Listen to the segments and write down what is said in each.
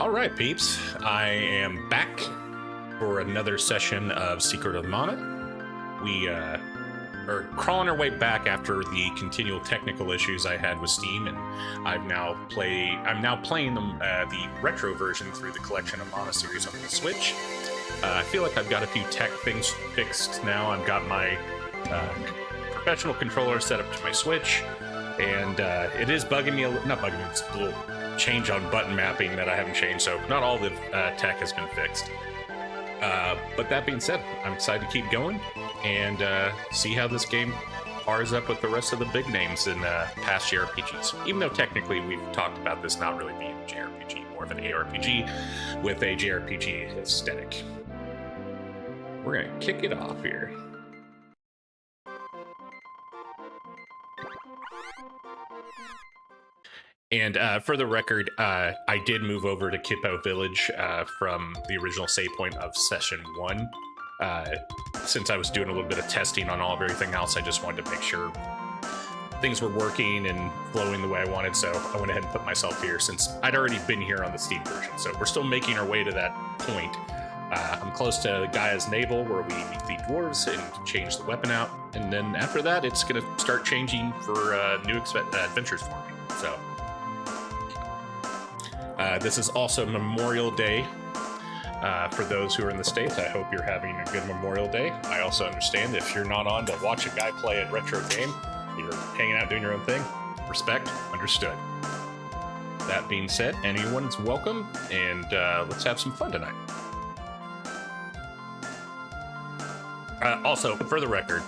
Alright, peeps. I am back for another session of Secret of Mana. We are crawling our way back after the continual technical issues I had with Steam, and I'm now playing the retro version through the Collection of Mana series on the Switch. I feel like I've got a few tech things fixed now. I've got my professional controller set up to my Switch, and it is bugging me not bugging me, it's a little change on button mapping that I haven't changed, so not all the tech has been fixed. But that being said, I'm excited to keep going and see how this game pars up with the rest of the big names in past JRPGs. Even though technically we've talked about this not really being a JRPG, more of an ARPG with a JRPG aesthetic. We're gonna kick it off here. And for the record, I did move over to Kippo Village from the original save point of Session 1. Since I was doing a little bit of testing on everything else, I just wanted to make sure things were working and flowing the way I wanted, so I went ahead and put myself here since I'd already been here on the Steam version. So we're still making our way to that point. I'm close to Gaia's Navel, where we meet the dwarves and change the weapon out, and then after that, it's going to start changing for new adventures for me. So this is also Memorial Day for those who are in the States. I hope you're having a good Memorial Day. I also understand if you're not on to watch a guy play a retro game, you're hanging out doing your own thing. Respect, understood. That being said, anyone's welcome, and let's have some fun tonight. Also, for the record,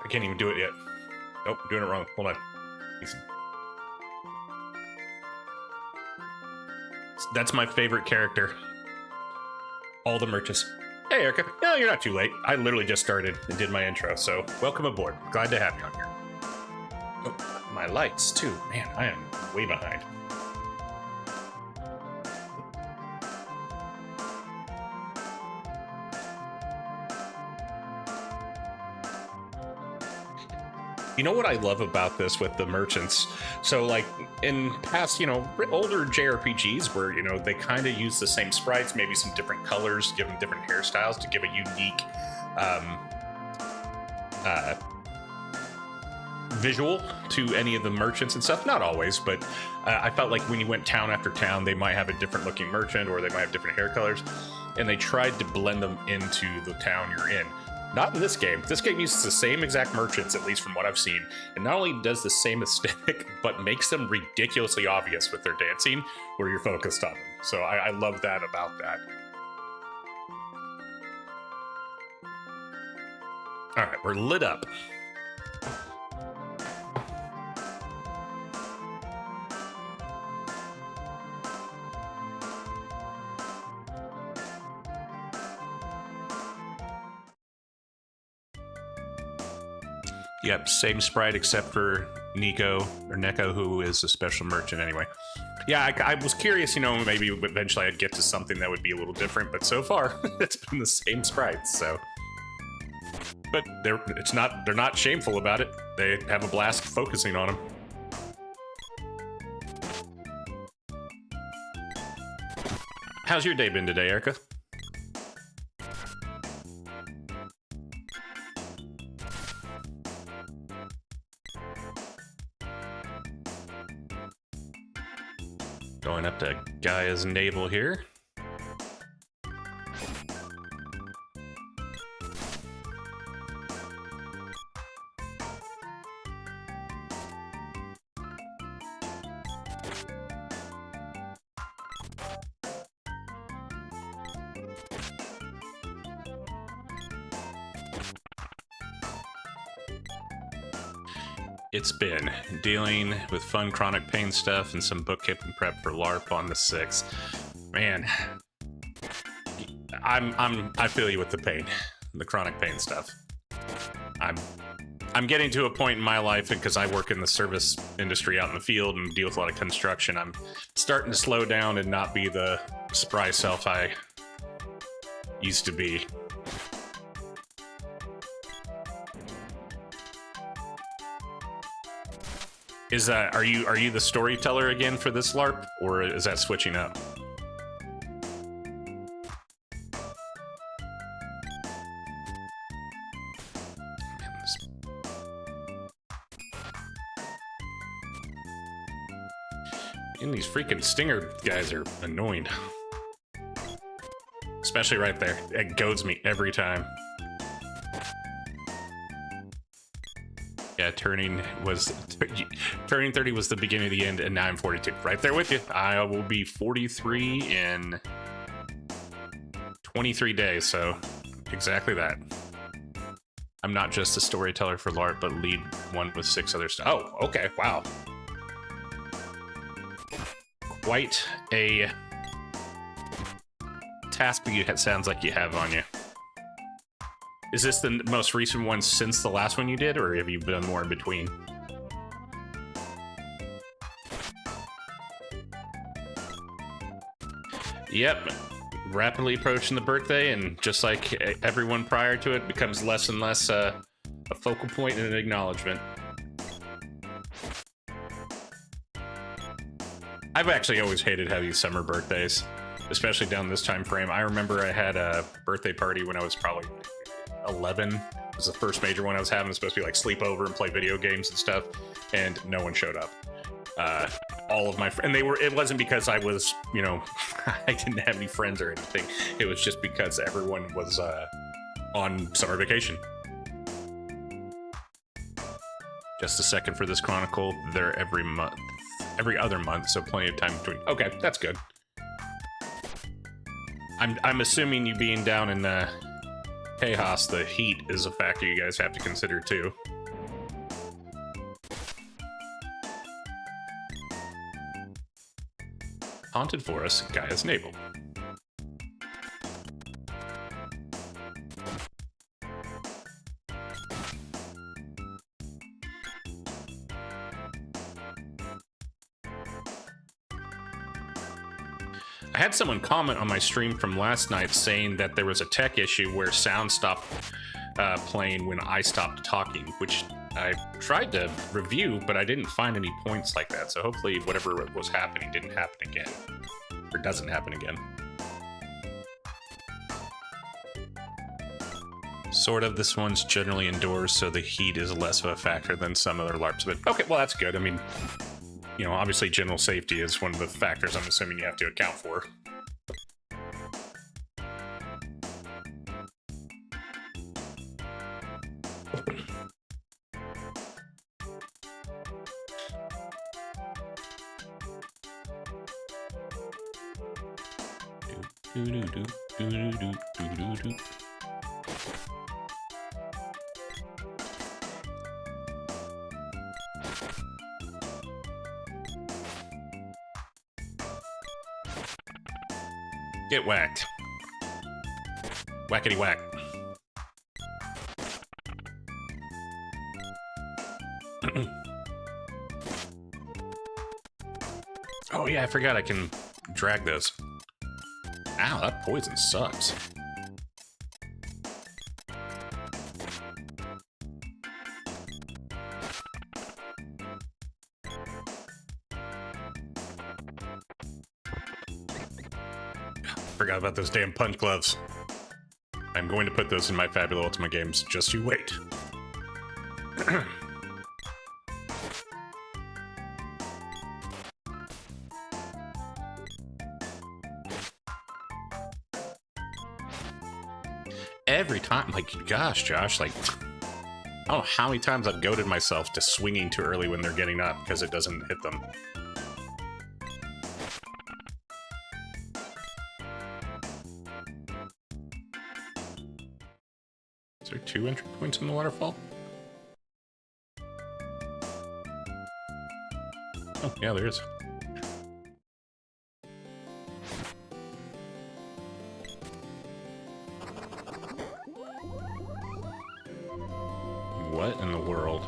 I can't even do it yet. Nope, I'm doing it wrong. Hold on. Easy. That's my favorite character. All the merchants. Hey, Erica. No, you're not too late. I literally just started and did my intro, so welcome aboard. Glad to have you on here. Oh, my lights, too. Man, I am way behind. You know what I love about this with the merchants? So, like, in past, older JRPGs where, they kind of use the same sprites, maybe some different colors, give them different hairstyles to give a unique visual to any of the merchants and stuff. Not always, but I felt like when you went town after town, they might have a different looking merchant or they might have different hair colors, and they tried to blend them into the town you're in. Not in this game. This game uses the same exact merchants, at least from what I've seen, and not only does the same aesthetic, but makes them ridiculously obvious with their dancing, where you're focused on them. So I love that about that. Alright, we're lit up. Yep, same sprite except for Neko, who is a special merchant anyway. Yeah, I was curious, maybe eventually I'd get to something that would be a little different, but so far, it's been the same sprites, so. But they're not shameful about it. They have a blast focusing on them. How's your day been today, Erica? Going up to Gaia's Navel here. It's been dealing with fun chronic pain stuff and some bookkeeping prep for LARP on the 6th. Man, I feel you with the pain, the chronic pain stuff. I'm getting to a point in my life, because I work in the service industry out in the field and deal with a lot of construction, I'm starting to slow down and not be the spry self I used to be. Is are you the storyteller again for this LARP, or is that switching up? And these freaking stinger guys are annoying. Especially right there. It goads me every time. Yeah, turning 30 was the beginning of the end, and now I'm 42. Right there with you. I will be 43 in 23 days, so exactly that. I'm not just a storyteller for LARP, but lead one with 6 other stuff. Oh, okay, wow. Quite a task that you sounds like you have on you. Is this the most recent one since the last one you did, or have you done more in between? Yep, rapidly approaching the birthday, and just like everyone prior to it, becomes less and less a focal point and an acknowledgement. I've actually always hated having summer birthdays, especially down this time frame. I remember I had a birthday party when I was probably 11. It was the first major one I was having. It was supposed to be like sleepover and play video games and stuff, and no one showed up. All of my friends, and it wasn't because I was, you know, I didn't have any friends or anything. It was just because everyone was on summer vacation. Just a second for this chronicle. They're every other month, so plenty of time between. Okay, that's good. I'm assuming you being down in Tejas, the heat is a factor you guys have to consider too. Haunted Forest, Gaia's Navel. I had someone comment on my stream from last night saying that there was a tech issue where sound stopped playing when I stopped talking, which I tried to review, but I didn't find any points like that. So hopefully whatever was happening didn't happen again, or doesn't happen again. Sort of. This one's generally indoors, so the heat is less of a factor than some other LARPs. But okay, well, that's good. I mean, you know, obviously general safety is one of the factors I'm assuming you have to account for. Get whacked. Whackety whack. Oh yeah, I forgot I can drag those. Ow, that poison sucks. Forgot about those damn punch gloves. I'm going to put those in my Fabula Ultima games. Just you wait. Every time, like, gosh, Josh, like, I don't know how many times I've goaded myself to swinging too early when they're getting up because it doesn't hit them. Is there 2 entry points in the waterfall? Oh, yeah, there is. What in the world?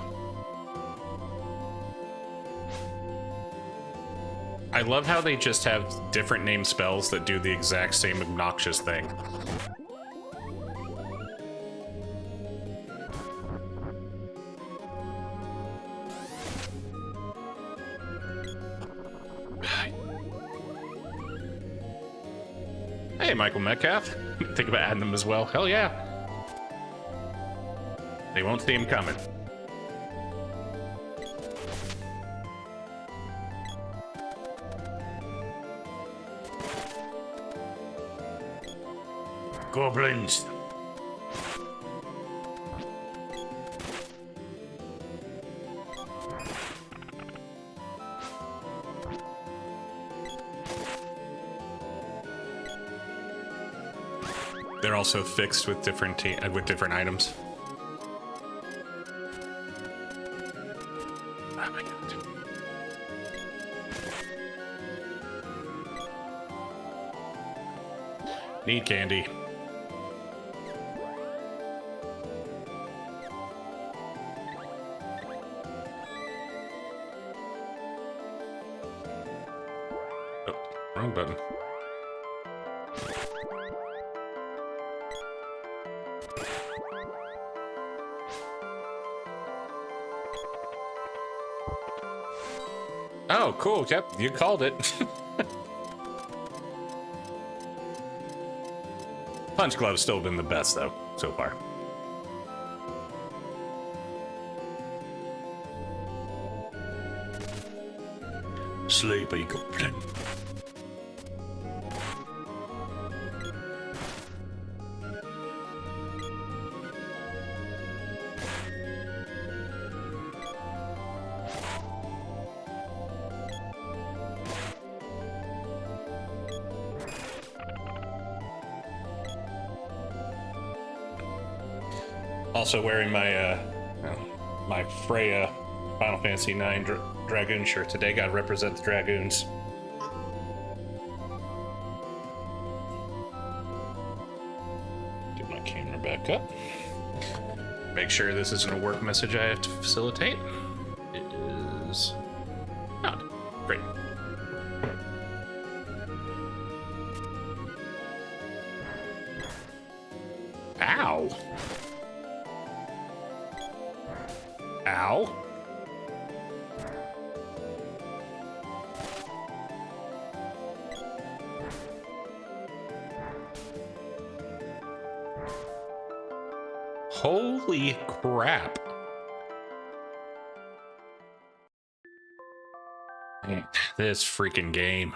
I love how they just have different name spells that do the exact same obnoxious thing. Hey, Michael Metcalf. Think about adding them as well. Hell yeah. They won't see him coming. Goblins. They're also fixed with different items. Oh my god. Need candy. Oh, wrong button. Oh, cool. Yep, you called it. Punch Glove's still been the best, though, so far. Sleepy Goblin. Also wearing my my Freya Final Fantasy IX Dragoon shirt today. Gotta represent the Dragoons. Get my camera back up. Make sure this isn't a work message I have to facilitate. It is not. Great. Ow. Ow. Holy crap. This freaking game.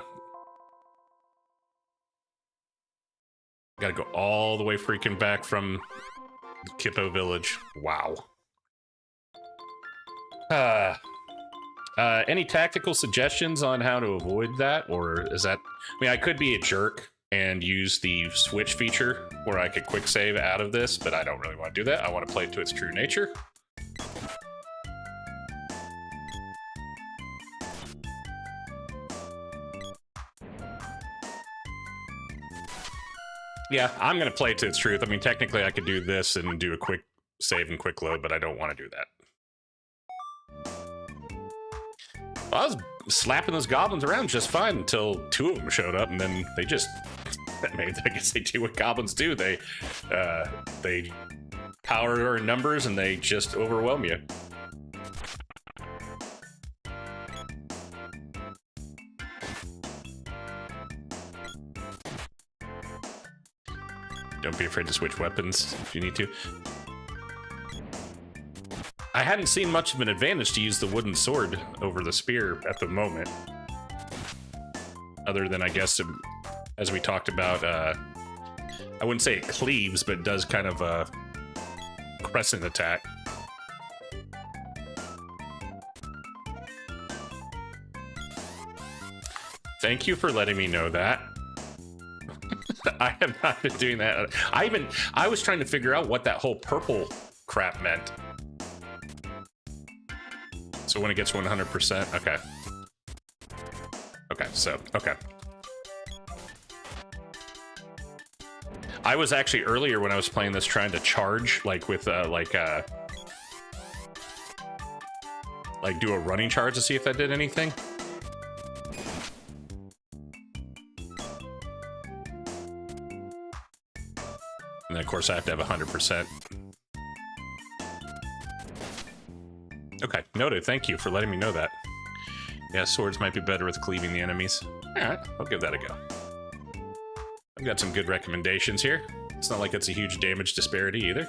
Gotta go all the way freaking back from Kippo Village. Wow. Any tactical suggestions on how to avoid that? Or is that... I mean, I could be a jerk and use the switch feature where I could quick save out of this, but I don't really want to do that. I want to play it to its true nature. Yeah, I'm going to play it to its truth. I mean, technically I could do this and do a quick save and quick load, but I don't want to do that. Well, I was slapping those goblins around just fine until two of them showed up, and then they just... I guess they do what goblins do. They power in numbers, and they just overwhelm you. Don't be afraid to switch weapons if you need to. I hadn't seen much of an advantage to use the wooden sword over the spear at the moment. Other than, I guess, as we talked about, I wouldn't say it cleaves, but it does kind of a crescent attack. Thank you for letting me know that. I have not been doing that. I was trying to figure out what that whole purple crap meant. So when it gets 100%, okay. Okay, so, okay. I was actually earlier when I was playing this trying to charge, like with, like do a running charge to see if that did anything. And then of course I have to have 100%. Okay, noted. Thank you for letting me know that. Yeah, swords might be better with cleaving the enemies. All right, I'll give that a go. I've got some good recommendations here. It's not like it's a huge damage disparity either.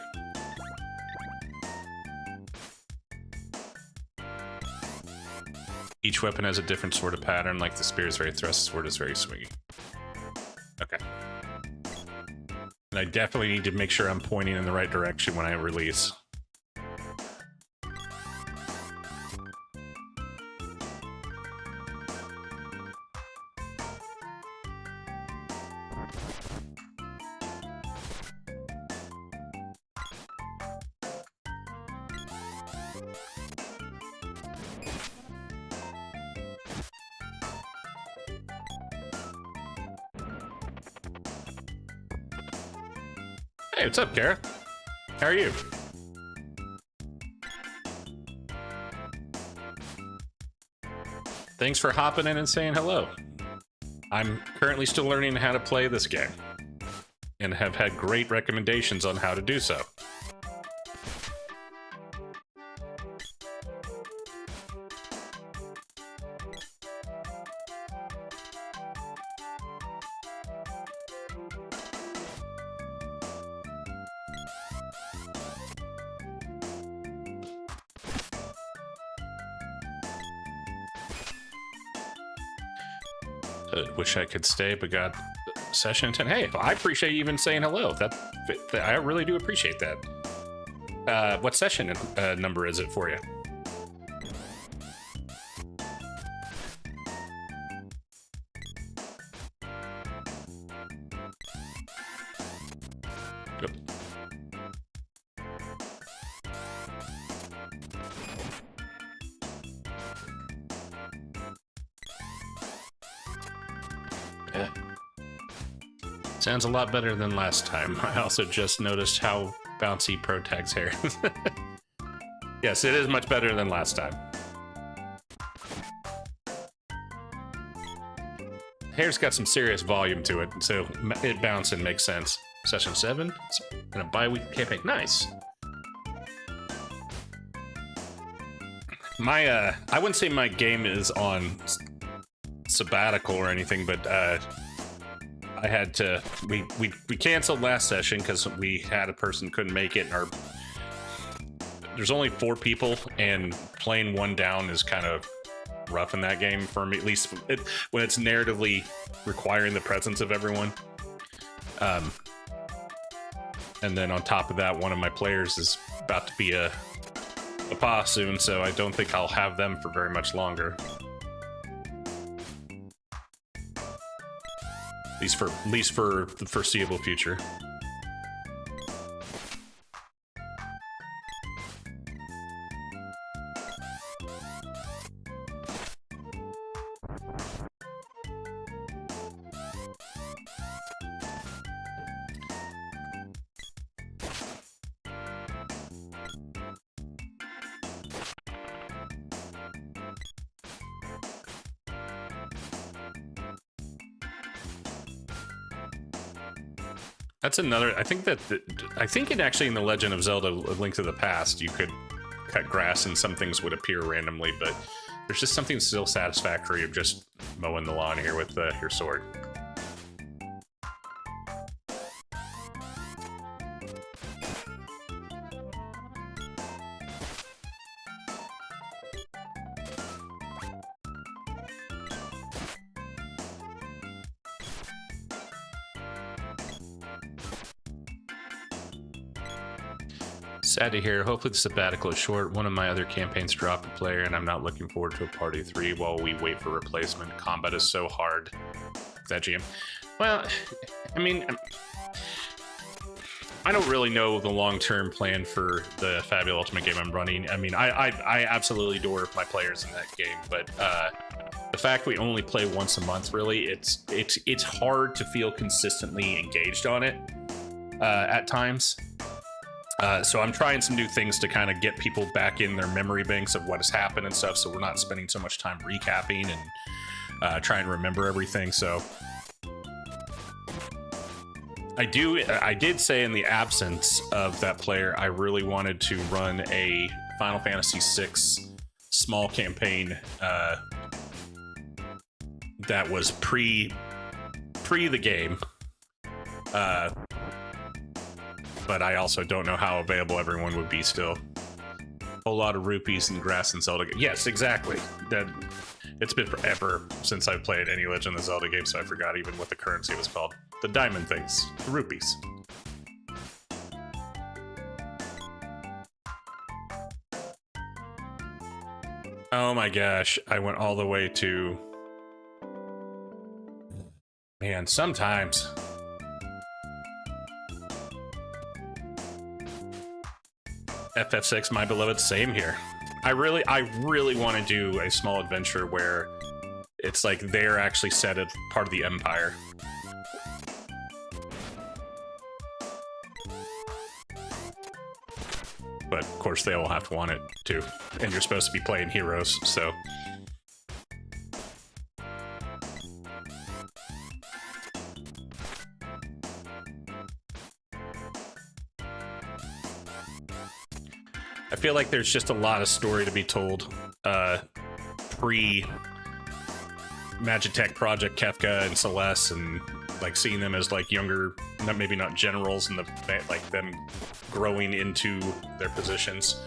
Each weapon has a different sort of pattern, like the spear is very thrust, sword is very swingy. Okay. And I definitely need to make sure I'm pointing in the right direction when I release. Hey, what's up, Kara? How are you? Thanks for hopping in and saying hello. I'm currently still learning how to play this game, and have had great recommendations on how to do so. Wish I could stay, but got session 10. Hey, I appreciate you even saying hello. That I really do appreciate that. What session number is it for you? Yep. Yeah. Sounds a lot better than last time. I also just noticed how bouncy Pro Tag's hair is. Yes, it is much better than last time. Hair's got some serious volume to it, so it bouncing makes sense. Session 7 in a bi-week campaign. Nice. My I wouldn't say my game is on sabbatical or anything, but I had to we canceled last session because we had a person couldn't make it, and there's only 4 people, and playing one down is kind of rough in that game for me, at least when it's narratively requiring the presence of everyone. And then on top of that, one of my players is about to be a pa soon, so I don't think I'll have them for very much longer. At least for the foreseeable future. That's another. I think it actually in the Legend of Zelda: A Link to the Past, you could cut grass and some things would appear randomly, but there's just something still satisfactory of just mowing the lawn here with your sword. Sad to hear. Hopefully the sabbatical is short. One of my other campaigns dropped a player, and I'm not looking forward to a party 3 while we wait for replacement. Combat is so hard. That GM. Well, I mean, I don't really know the long-term plan for the Fabula Ultima game I'm running. I mean, I absolutely adore my players in that game, but the fact we only play once a month, really, it's hard to feel consistently engaged on it at times. So I'm trying some new things to kind of get people back in their memory banks of what has happened and stuff, so we're not spending so much time recapping and trying to remember everything. So I did say in the absence of that player, I really wanted to run a Final Fantasy VI small campaign that was pre the game. But I also don't know how available everyone would be still. A whole lot of rupees and grass and Zelda. Yes, exactly. It's been forever since I've played any Legend of Zelda game, so I forgot even what the currency was called. The diamond things. The rupees. Oh my gosh, I went all the way to... Man, sometimes... FF6, my beloved, same here. I really want to do a small adventure where it's like they're actually set as part of the Empire. But of course they all have to want it too. And you're supposed to be playing heroes, so... I feel like there's just a lot of story to be told pre-Magitech Project Kefka and Celeste, and like seeing them as like younger, maybe not generals, and like them growing into their positions.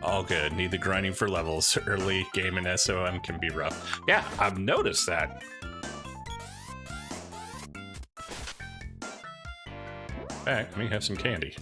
All good. Need the grinding for levels. Early game in SOM can be rough. Yeah, I've noticed that. Back, we have some candy.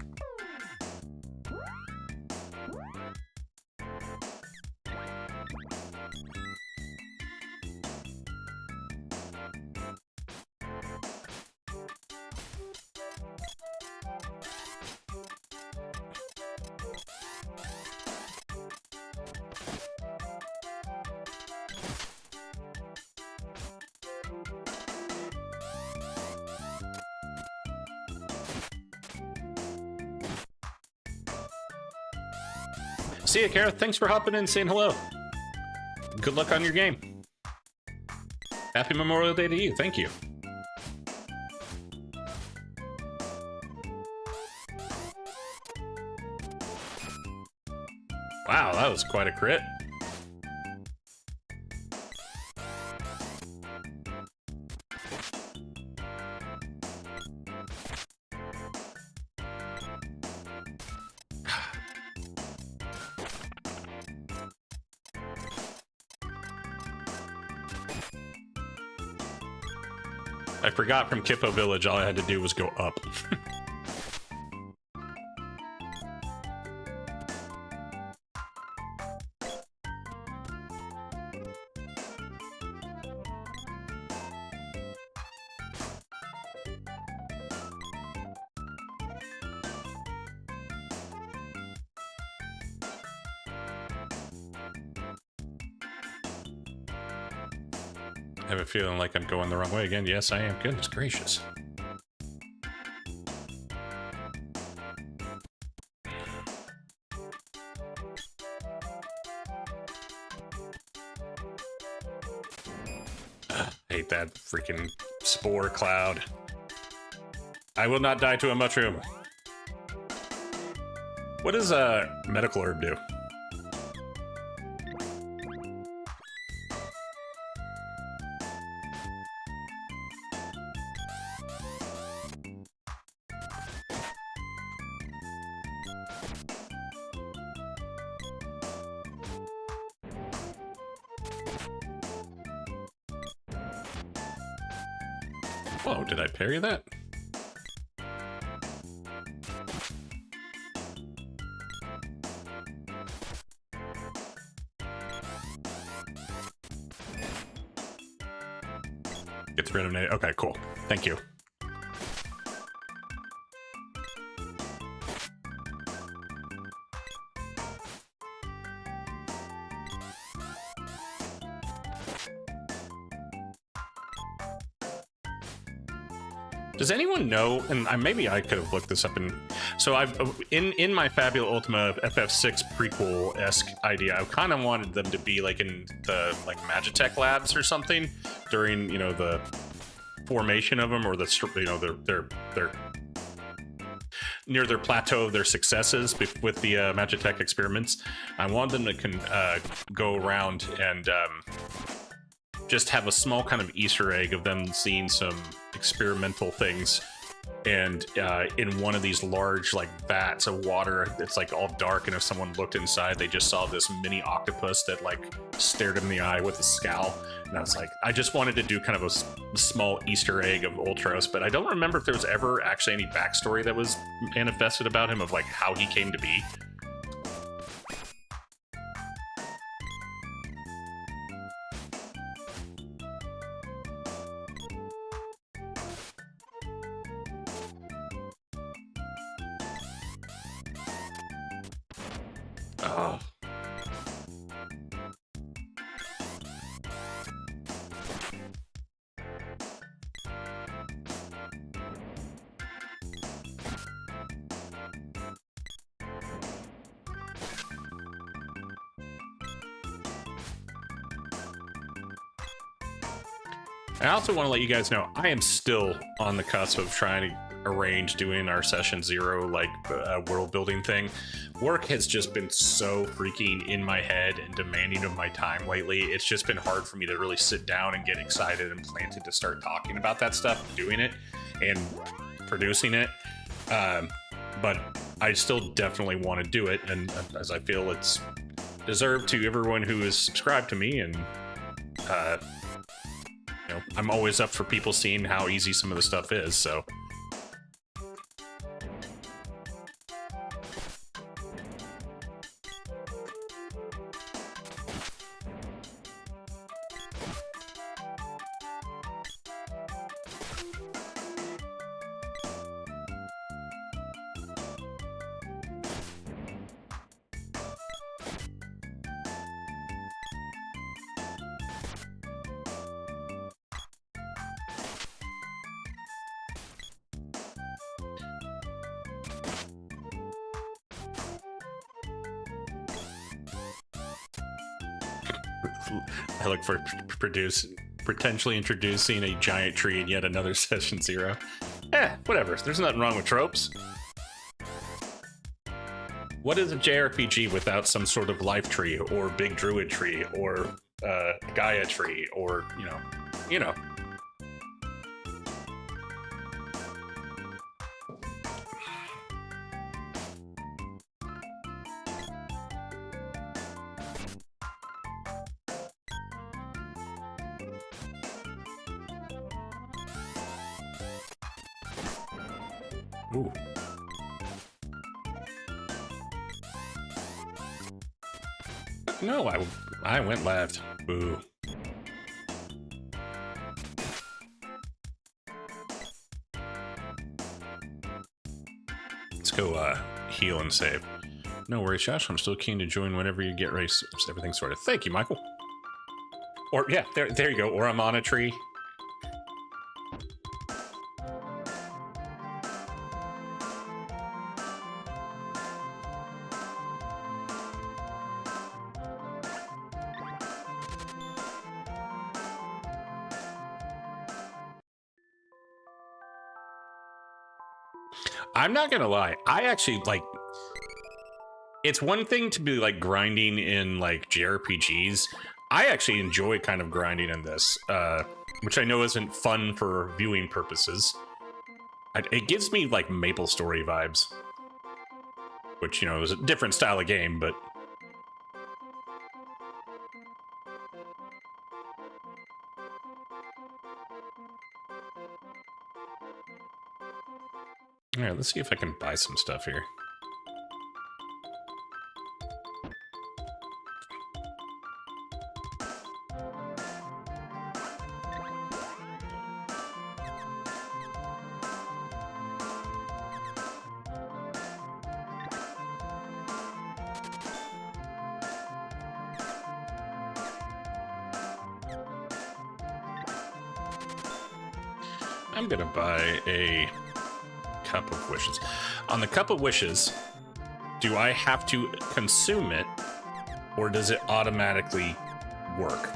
See ya, Kara. Thanks for hopping in and saying hello. Good luck on your game. Happy Memorial Day to you. Thank you. Wow, that was quite a crit. I forgot from Kippo Village, all I had to do was go up. I have a feeling like I'm going the wrong way again. Yes, I am. Goodness gracious. Hate that freaking spore cloud. I will not die to a mushroom. What does a medical herb do? Whoa, did I parry that? Gets rid of it. Okay, cool. Thank you. Does anyone know, and maybe I could have looked this up so I've in my Fabula Ultima FF6 prequel-esque idea, I kind of wanted them to be like in the Magitech labs or something during, you know, the formation of them, or the, you know, near their plateau of their successes with the Magitech experiments. I wanted them to go around and just have a small kind of Easter egg of them seeing some experimental things. And in one of these large like vats of water, it's like all dark, and if someone looked inside, they just saw this mini octopus that like stared them in the eye with a scowl. And I was like, I just wanted to do kind of a small Easter egg of Ultros, but I don't remember if there was ever actually any backstory that was manifested about him of like how he came to be. Oh. I also want to let you guys know I am still on the cusp of trying to arrange doing our session 0 like world building thing. Work has just been so freaking in my head and demanding of my time lately. It's just been hard for me to really sit down and get excited and planted to start talking about that stuff, doing it and producing it. But I still definitely want to do it, and as I feel it's deserved to everyone who is subscribed to me, and you know, I'm always up for people seeing how easy some of the stuff is, so. I look for potentially introducing a giant tree in yet another session 0. Whatever. There's nothing wrong with tropes. What is a JRPG without some sort of life tree or big druid tree or Gaia tree or, you know. Ooh. No, I went left. Boo. Let's go heal and save. No worries, Josh. I'm still keen to join whenever you get ready. Everything sorted. Thank you, Michael. Or yeah, there you go. Or I'm on a tree. I'm not gonna lie, I actually like, it's one thing to be like grinding in like JRPGs. I actually enjoy kind of grinding in this, which I know isn't fun for viewing purposes. It gives me like MapleStory vibes, which, you know, is a different style of game, but all right, let's see if I can buy some stuff here. I'm gonna buy a Cup of Wishes. On the Cup of Wishes, do I have to consume it, or does it automatically work?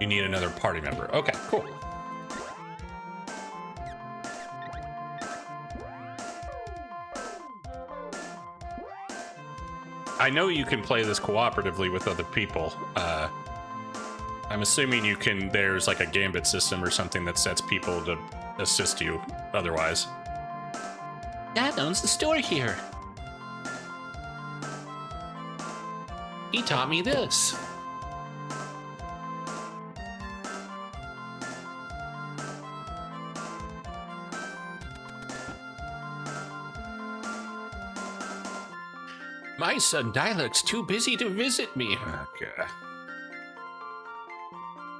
You need another party member. Okay, cool. I know you can play this cooperatively with other people. I'm assuming you can, there's like a gambit system or something that sets people to assist you otherwise. Dad owns the store here. He taught me this. My son Dialog's too busy to visit me. Okay.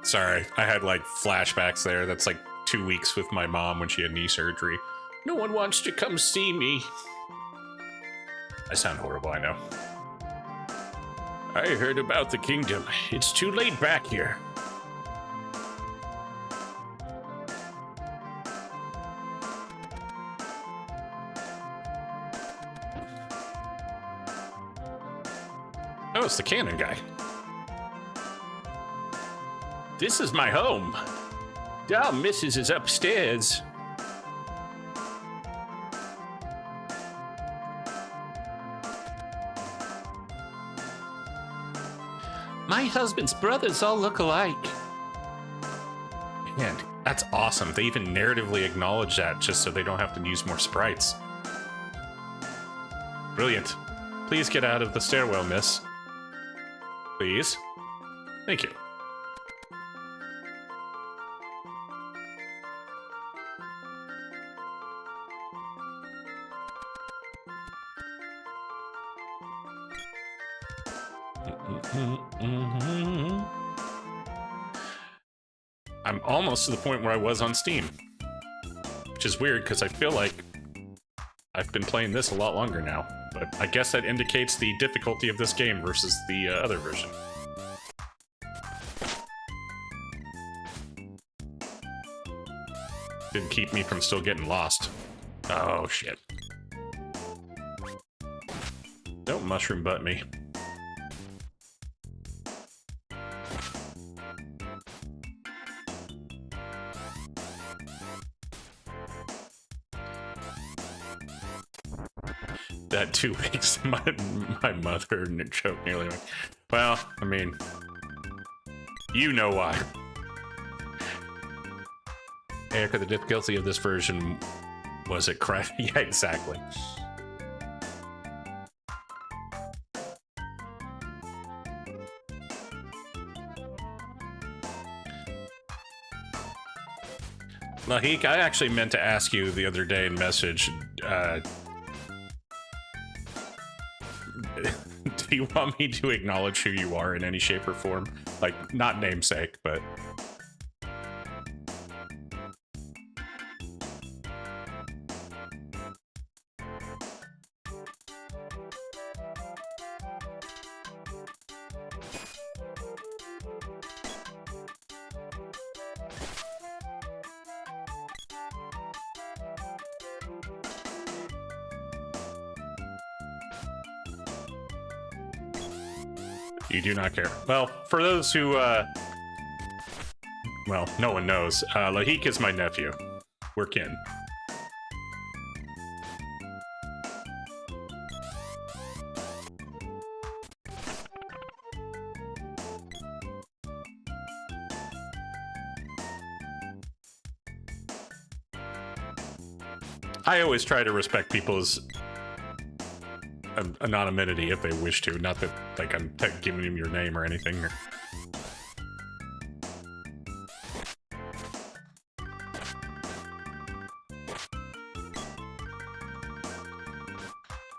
Sorry, I had like flashbacks there. That's like 2 weeks with my mom when she had knee surgery. No one wants to come see me. I sound horrible, I know. I heard about the kingdom. It's too late back here. Oh, it's the cannon guy. This is my home. Doll Mrs. is upstairs. My husband's brothers all look alike. Man, that's awesome. They even narratively acknowledge that just so they don't have to use more sprites. Brilliant. Please get out of the stairwell, miss. Please. Thank you. I'm almost to the point where I was on Steam, which is weird because I feel like I've been playing this a lot longer now, but I guess that indicates the difficulty of this game versus the other version. Didn't keep me from still getting lost. Oh shit. Don't mushroom butt me. That 2 weeks, my mother choked nearly. Well, I mean, you know why. Erica, the difficulty of this version was it correct? Yeah, exactly. Lahik, I actually meant to ask you the other day in message, do you want me to acknowledge who you are in any shape or form? Like, not namesake, but... You do not care. Well, for those who, well, no one knows, Lahik is my nephew. We're kin. I always try to respect people's anonymity if they wish to. Not that, like, I'm giving him your name or anything.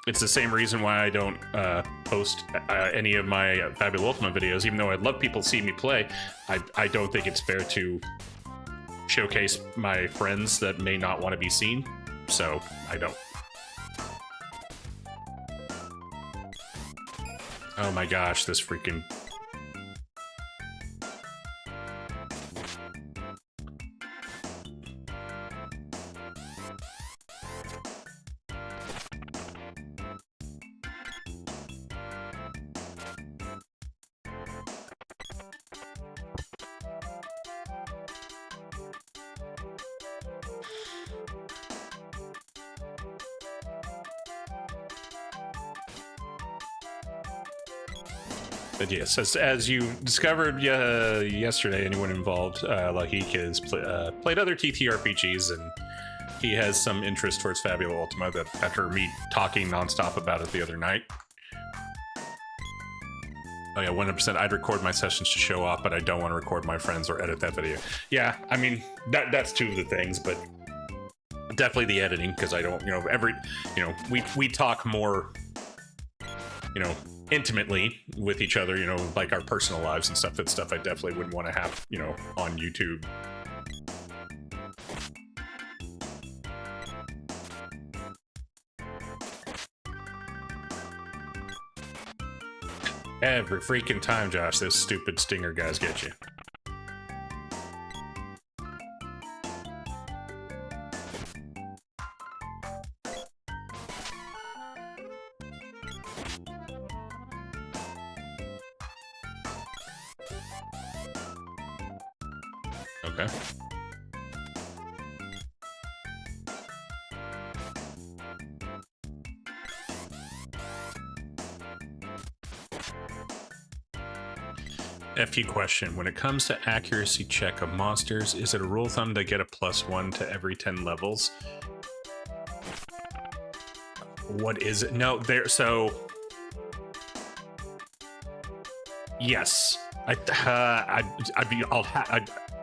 It's the same reason why I don't post any of my Fabula Ultima videos, even though I'd love people to see me play. I don't think it's fair to showcase my friends that may not want to be seen, so I don't. Oh my gosh, this freaking... But yes, as you discovered yesterday, anyone involved, Lahik has played other TTRPGs, and he has some interest towards Fabula Ultima that after me talking nonstop about it the other night. Oh yeah, 100%. I'd record my sessions to show off, but I don't want to record my friends or edit that video. Yeah, I mean, that's two of the things, but definitely the editing, because I don't, we talk more, intimately with each other, like our personal lives and stuff. That's stuff I definitely wouldn't want to have, on YouTube. Every freaking time, Josh, those stupid stinger guys get you. Okay. FU question. When it comes to accuracy check of monsters, is it a rule of thumb to get a +1 to every 10 levels? What is it? No, so... Yes.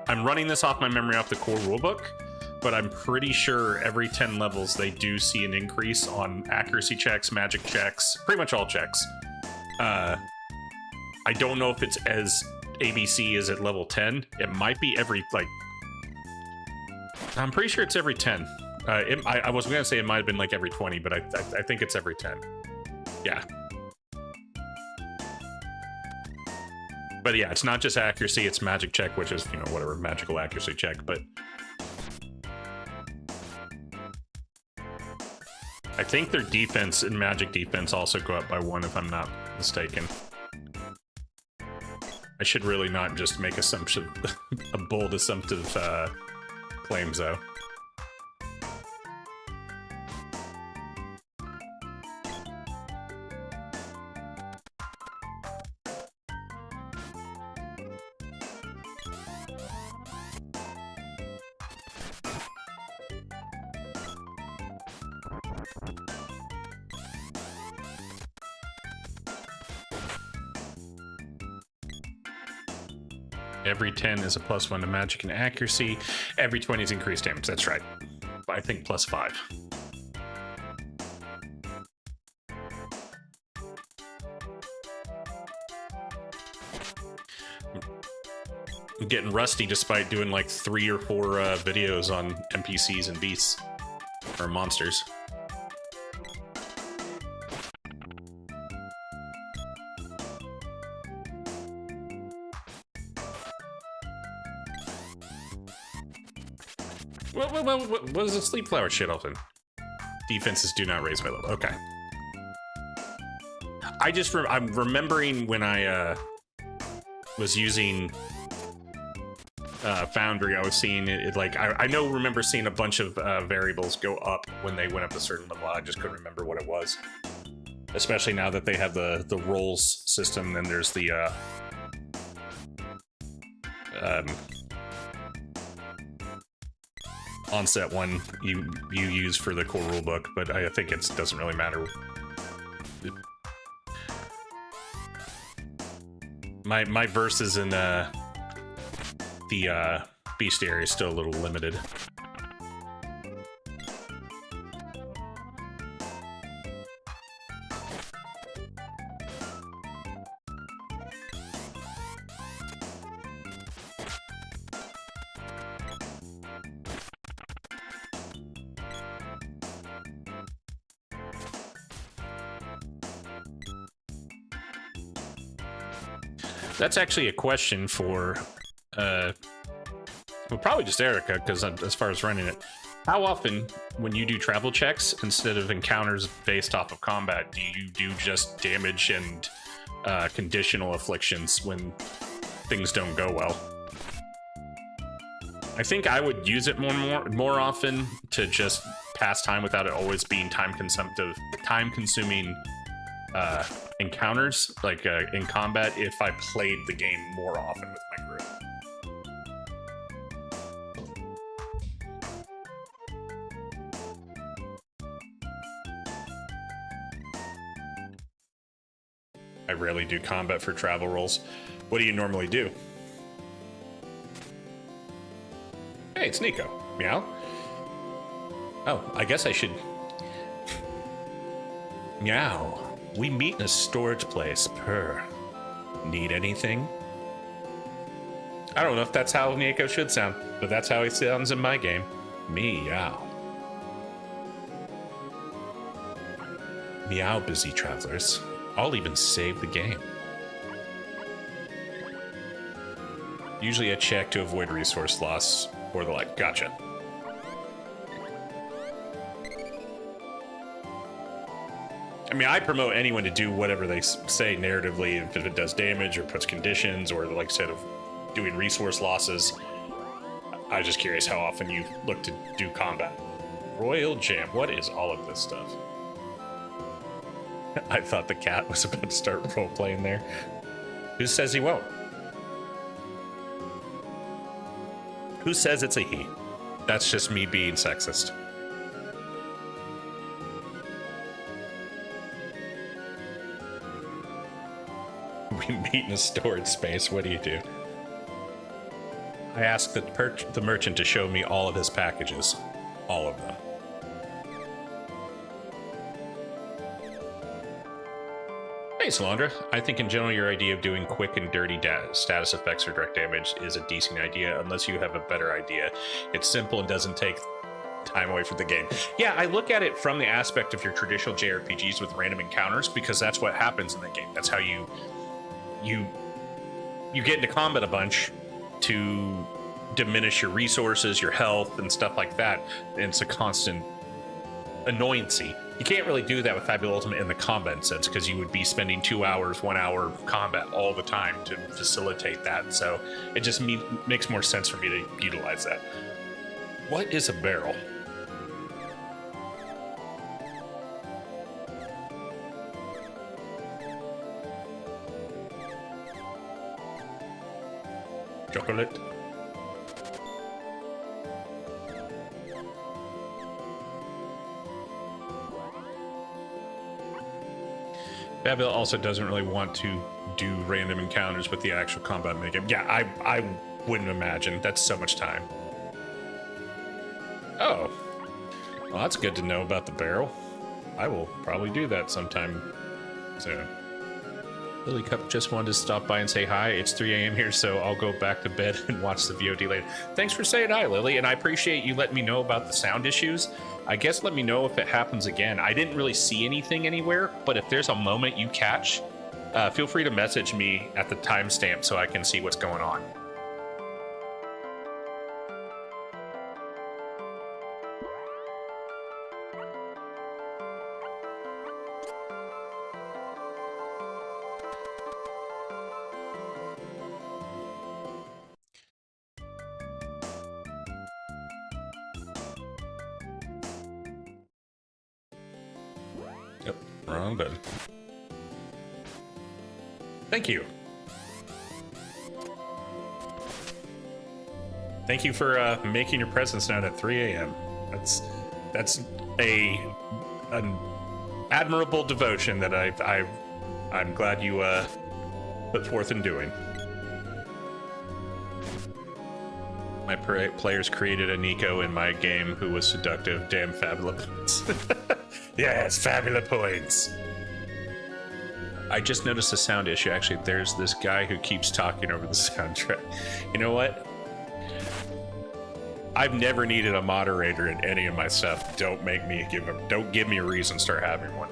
I'm running this off my memory off the core rulebook, but I'm pretty sure every 10 levels they do see an increase on accuracy checks, magic checks, pretty much all checks. I don't know if it's as ABC as at level 10. It might be every, I'm pretty sure it's every 10. I was going to say it might have been like every 20, but I think it's every 10. Yeah. But yeah, it's not just accuracy, it's magic check, which is, whatever, magical accuracy check, but... I think their defense and magic defense also go up by 1, if I'm not mistaken. I should really not just make a bold assumptive claims, though. Every 10 is a +1 to magic and accuracy. Every 20 is increased damage. That's right. I think +5. I'm getting rusty despite doing like 3 or 4 videos on NPCs and beasts or monsters. What is the sleep flower shit often? Defenses do not raise by level. Okay. I'm remembering when I was using Foundry, I was seeing it like, I remember seeing a bunch of variables go up when they went up a certain level. I just couldn't remember what it was. Especially now that they have the rolls system, and there's the onset one you use for the core rulebook, but I think it doesn't really matter. My verses in the beast area is still a little limited. That's actually a question for, well, probably just Erica, because as far as running it, how often, when you do travel checks, instead of encounters based off of combat, do you do just damage and conditional afflictions when things don't go well? I think I would use it more often to just pass time without it always being time-consuming encounters, like in combat, if I played the game more often with my group. I rarely do combat for travel rolls. What do you normally do? Hey, it's Nico. Meow. Oh, I guess I should... Meow. We meet in a storage place. Purr. Need anything? I don't know if that's how Nico should sound, but that's how he sounds in my game. Meow. Meow, busy travelers. I'll even save the game. Usually I check to avoid resource loss or the like. Gotcha. I mean, I promote anyone to do whatever they say narratively, if it does damage or puts conditions or, like I said, of doing resource losses. I'm just curious how often you look to do combat. Royal Jam. What is all of this stuff? I thought the cat was about to start role-playing there. Who says he won't? Who says it's a he? That's just me being sexist. We meet in a storage space. What do you do? I asked the merchant to show me all of his packages. All of them. Hey, Salandra. I think in general your idea of doing quick and dirty status effects or direct damage is a decent idea, unless you have a better idea. It's simple and doesn't take time away from the game. Yeah, I look at it from the aspect of your traditional JRPGs with random encounters, because that's what happens in the game. That's how you get into combat a bunch to diminish your resources, your health, and stuff like that. And it's a constant annoyancy. You can't really do that with Fabula Ultima in the combat sense, because you would be spending 2 hours, 1 hour combat all the time to facilitate that. So it just makes more sense for me to utilize that. What is a barrel? Chocolate. Fabula also doesn't really want to do random encounters with the actual combat minigame. Yeah, I wouldn't imagine. That's so much time. Oh. Well, that's good to know about the barrel. I will probably do that sometime soon. Lily Cup just wanted to stop by and say hi. It's 3 a.m. here, so I'll go back to bed and watch the VOD later. Thanks for saying hi, Lily, and I appreciate you letting me know about the sound issues. I guess let me know if it happens again. I didn't really see anything anywhere, but if there's a moment you catch, feel free to message me at the timestamp so I can see what's going on. Yep, wrong button. Thank you. Thank you for making your presence known at 3 a.m. That's an admirable devotion that I'm glad you put forth in doing. My players created a Nico in my game who was seductive. Damn Fabula points. Yes, Fabula points. I just noticed a sound issue. Actually, there's this guy who keeps talking over the soundtrack. You know what? I've never needed a moderator in any of my stuff. Don't give me a reason to start having one.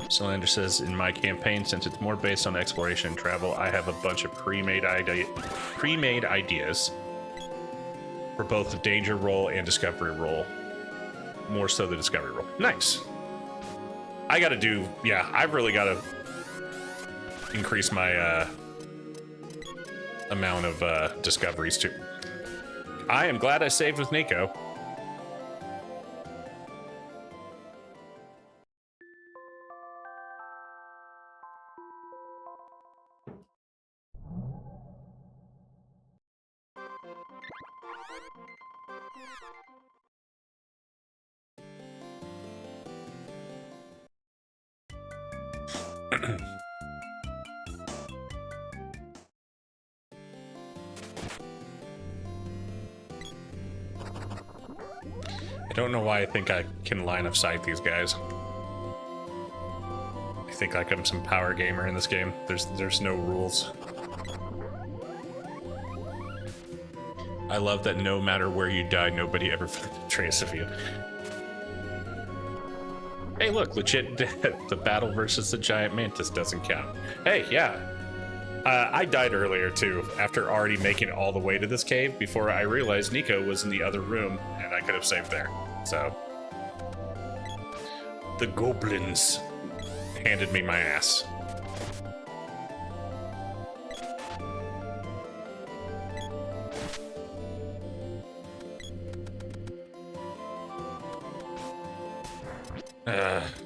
Cylinder says, in my campaign, since it's more based on exploration and travel, I have a bunch of pre-made ideas for both the danger roll and discovery roll. More so the discovery roll. Nice. I gotta do, yeah, I've really gotta increase my amount of discoveries too. I am glad I saved with Nico. I don't know why I think I can line of sight these guys. I think like I'm some power gamer in this game. There's no rules. I love that no matter where you die, nobody ever finds a trace of you. Hey, look, legit dead. The battle versus the giant mantis doesn't count. Hey, yeah. I died earlier, too, after already making it all the way to this cave before I realized Nico was in the other room, and I could have saved there. So... the goblins handed me my ass.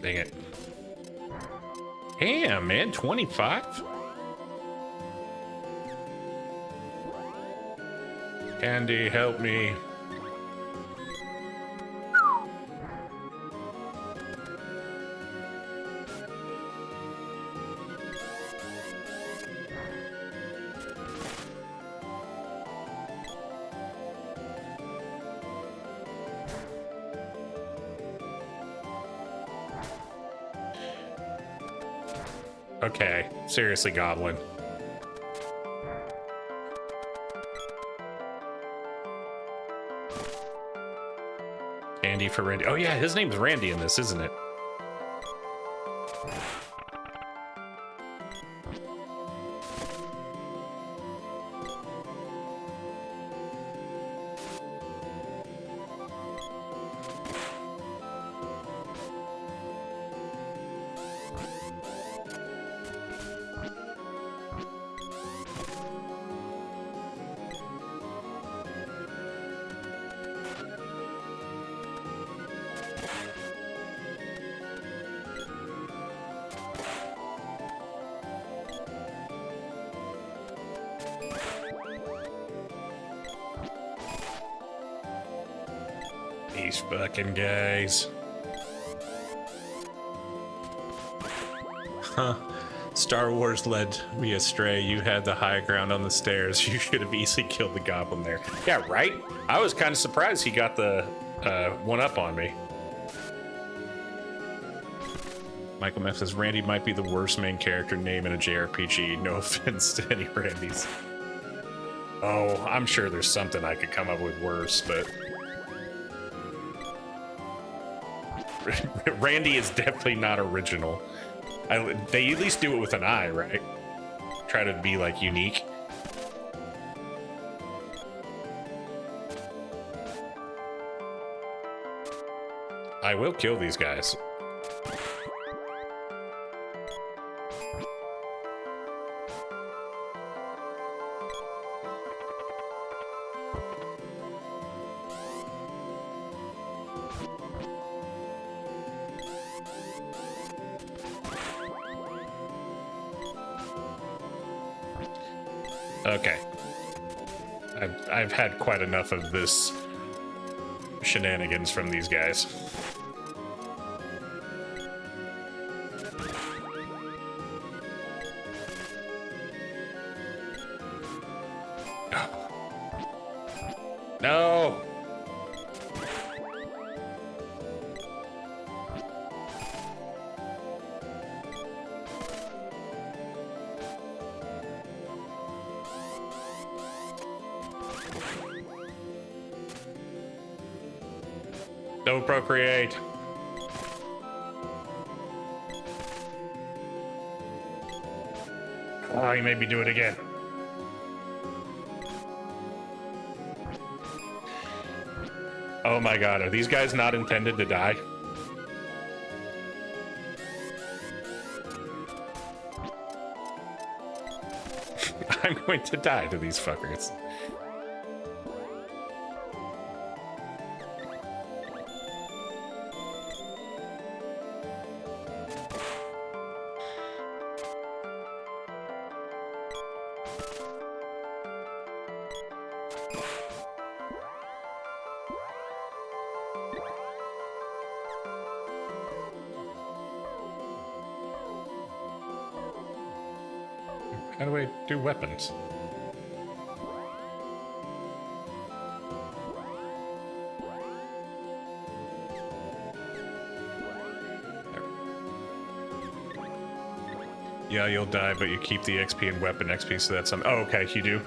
Dang it. Damn, man, 25? Candy, help me. Okay, seriously, Goblin. Andy for Randy. Oh yeah, his name's Randy in this, isn't it? These fucking guys. Huh. Star Wars led me astray. You had the high ground on the stairs. You should have easily killed the goblin there. Yeah, right? I was kind of surprised he got the one up on me. Michael Meff says, Randy might be the worst main character name in a JRPG. No offense to any Randys. Oh, I'm sure there's something I could come up with worse, but... Randy is definitely not original. They at least do it with an I, right? Try to be, like, unique. I will kill these guys. Okay. I've had quite enough of this shenanigans from these guys. No! Don't procreate. Oh, he made me do it again. Oh my god, are these guys not intended to die? I'm going to die to these fuckers. How do I do weapons? Yeah, you'll die, but you keep the XP and weapon XP, so that's some. Oh, okay, you do.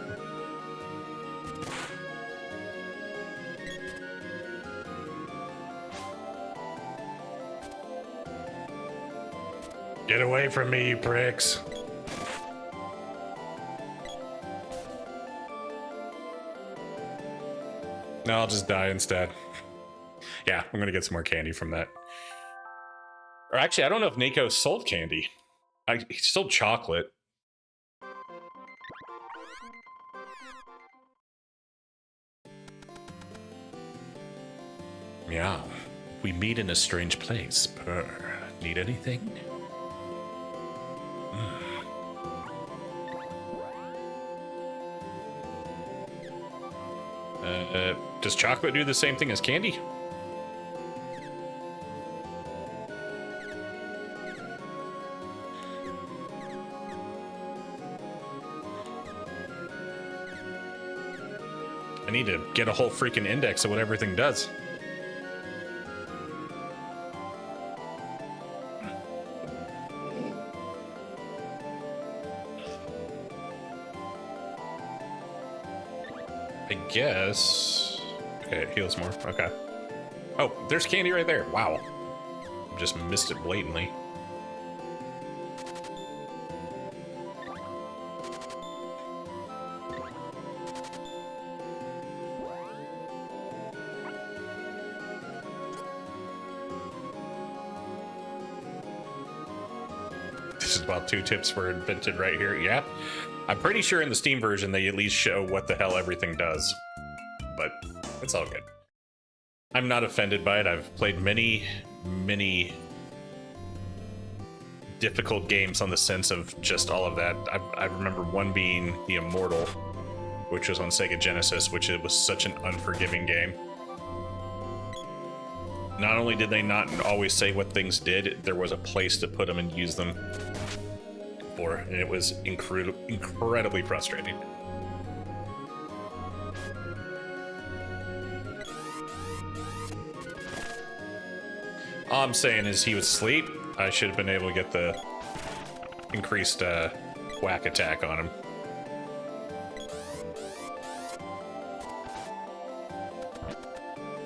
Get away from me, you pricks. No, I'll just die instead. Yeah, I'm gonna get some more candy from that. Or actually, I don't know if Nako sold candy. He sold chocolate. Meow. We meet in a strange place. Purr. Need anything? Does chocolate do the same thing as candy? I need to get a whole freaking index of what everything does. I guess. Okay, it heals more. Okay. Oh, there's candy right there. Wow. Just missed it blatantly. This is while 2 tips were invented right here. Yeah. I'm pretty sure in the Steam version they at least show what the hell everything does. But it's all good. I'm not offended by it. I've played many difficult games on the sense of just all of that. I remember one being The Immortal, which was on Sega Genesis, which it was such an unforgiving game. Not only did they not always say what things did, there was a place to put them and use them for, and it was incredibly frustrating. All I'm saying is he was asleep. I should have been able to get the increased whack attack on him.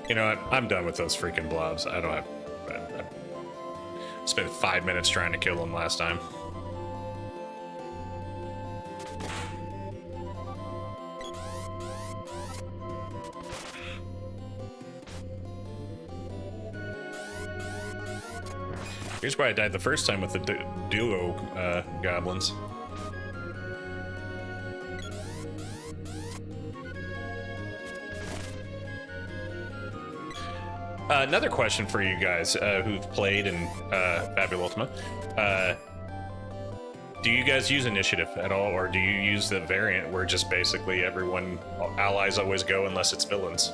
You know what? I'm done with those freaking blobs. I don't have... I spent 5 minutes trying to kill them last time. Here's why I died the first time with the duo goblins. Another question for you guys who've played in Fabula Ultima. Do you guys use initiative at all, or do you use the variant where just basically allies always go unless it's villains?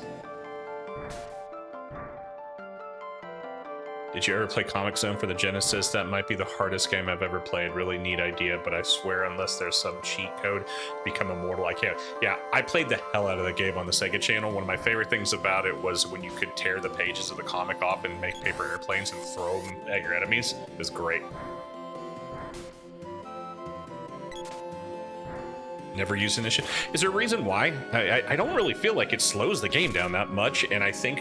Did you ever play Comic Zone for the Genesis? That might be the hardest game I've ever played. Really neat idea, but I swear unless there's some cheat code to become immortal, I can't. Yeah, I played the hell out of the game on the Sega channel. One of my favorite things about it was when you could tear the pages of the comic off and make paper airplanes and throw them at your enemies. It was great. Never use initiative. Is there a reason why? I don't really feel like it slows the game down that much, and I think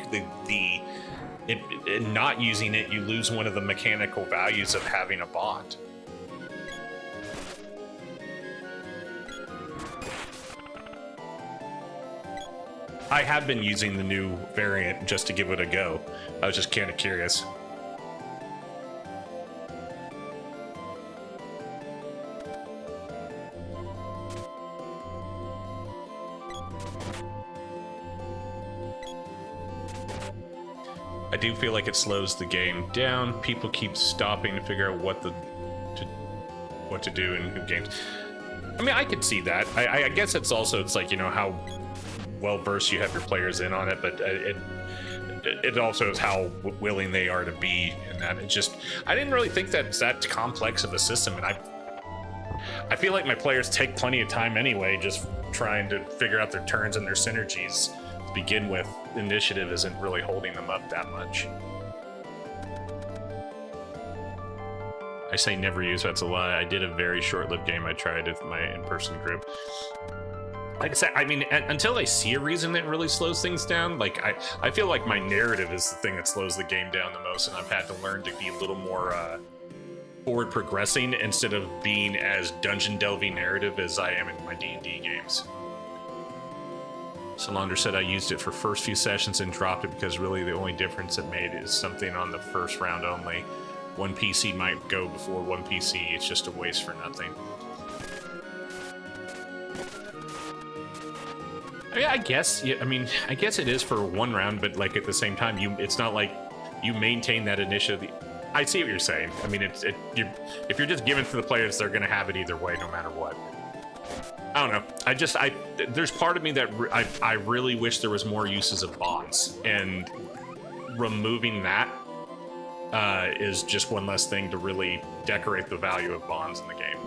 not using it, you lose one of the mechanical values of having a bond. I have been using the new variant just to give it a go. I was just kind of curious. I do feel like it slows the game down. People keep stopping to figure out what to do in good games. I mean, I could see that. I guess it's like, you know, how well versed you have your players in on it, but it also is how willing they are to be in that. I didn't really think that's that complex of a system, and I feel like my players take plenty of time anyway, just trying to figure out their turns and their synergies to begin with. Initiative isn't really holding them up that much. I say never use, that's a lie. I did a very short-lived game I tried with my in-person group. Like I said, I mean, until I see a reason that really slows things down, like, I feel like my narrative is the thing that slows the game down the most, and I've had to learn to be a little more forward progressing instead of being as dungeon delving narrative as I am in my D&D games. Solander said I used it for first few sessions and dropped it because really the only difference it made is something on the first round only. One PC might go before one PC, it's just a waste for nothing. Yeah, I guess. Yeah, I mean, I guess it is for one round, but like at the same time, it's not like you maintain that initiative. I see what you're saying. I mean, if you're just giving it to the players, they're going to have it either way, no matter what. I don't know. There's part of me that I really wish there was more uses of bonds, and removing that is just one less thing to really decorate the value of bonds in the game.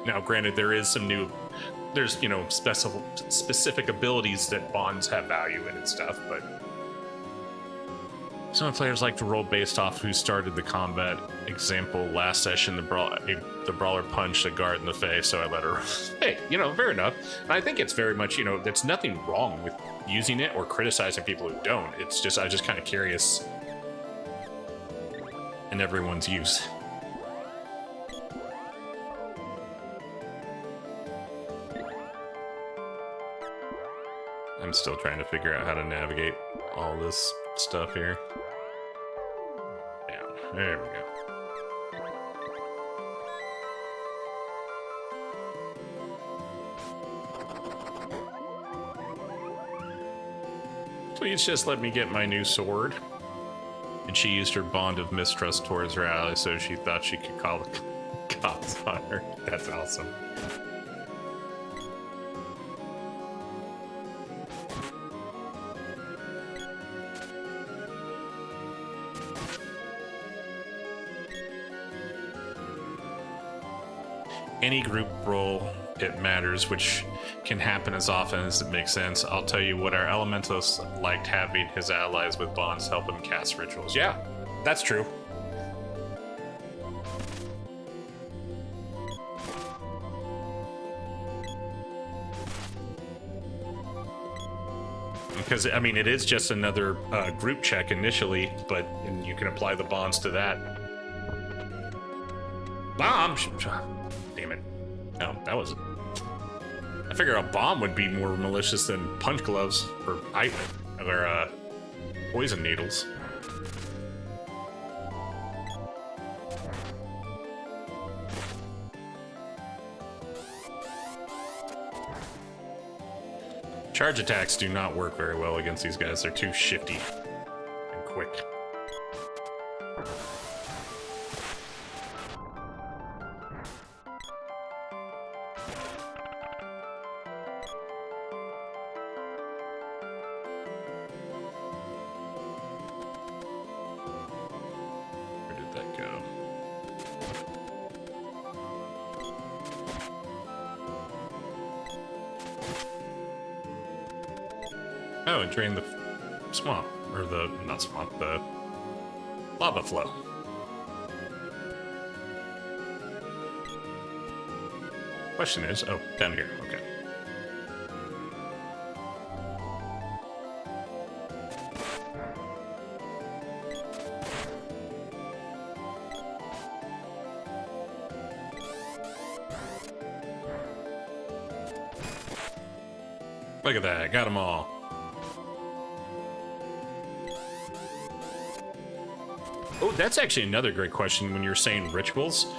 Now, granted, there is some new. There's, you know, specific abilities that bonds have value in and stuff, but some players like to roll based off who started the combat. Example, last session, the brawler punched a guard in the face, so I let her. Hey, you know, fair enough. And I think it's very much, you know, there's nothing wrong with using it or criticizing people who don't. It's just, I'm just kind of curious in everyone's use. I'm still trying to figure out how to navigate all this stuff here. Yeah, there we go. Please just let me get my new sword. And she used her bond of mistrust towards her ally, so she thought she could call the cops on her. That's awesome. Any group roll, it matters, which can happen as often as it makes sense. I'll tell you what, our elementalist liked having his allies with bonds help him cast rituals. Yeah, that's true. Because, I mean, it is just another group check initially, but and you can apply the bonds to that. Bomb! Damn it. No, that was... I figure a bomb would be more malicious than punch gloves or poison needles. Charge attacks do not work very well against these guys. They're too shifty and quick. Where did that go? Oh, it drained the swamp, or the, not swamp, the lava flow. Question is, oh, down here, okay. Look at that, got them all. Oh, that's actually another great question when you're saying rituals.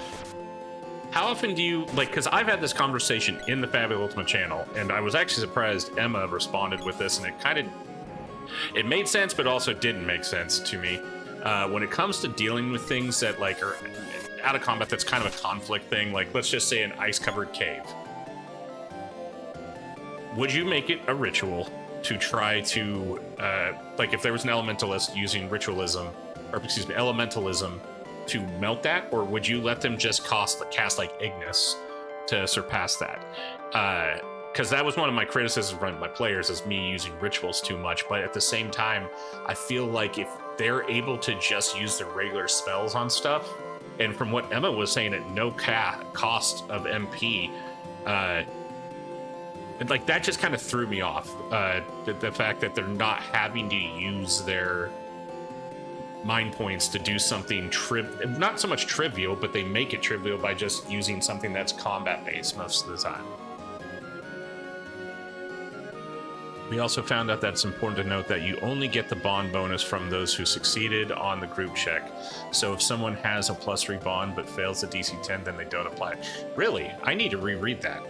How often do you, like, because I've had this conversation in the Fabula Ultima channel, and I was actually surprised Emma responded with this, and it made sense, but also didn't make sense to me. When it comes to dealing with things that, like, are out of combat, that's kind of a conflict thing, like, let's just say an ice-covered cave. Would you make it a ritual to try to, like, if there was an elementalist using ritualism, or excuse me, elementalism to melt that, or would you let them just cast like Ignis to surpass that. Because that was one of my criticisms from my players, is me using rituals too much. But at the same time, I feel like if they're able to just use the regular spells on stuff, and from what Emma was saying, at no cost of MP, and like that just kind of threw me off. The fact that they're not having to use their mind points to do something not so much trivial, but they make it trivial by just using something that's combat based most of the time. We also found out that it's important to note that you only get the bond bonus from those who succeeded on the group check. So if someone has a +3 bond but fails the DC 10, then they don't apply. Really? I need to reread that.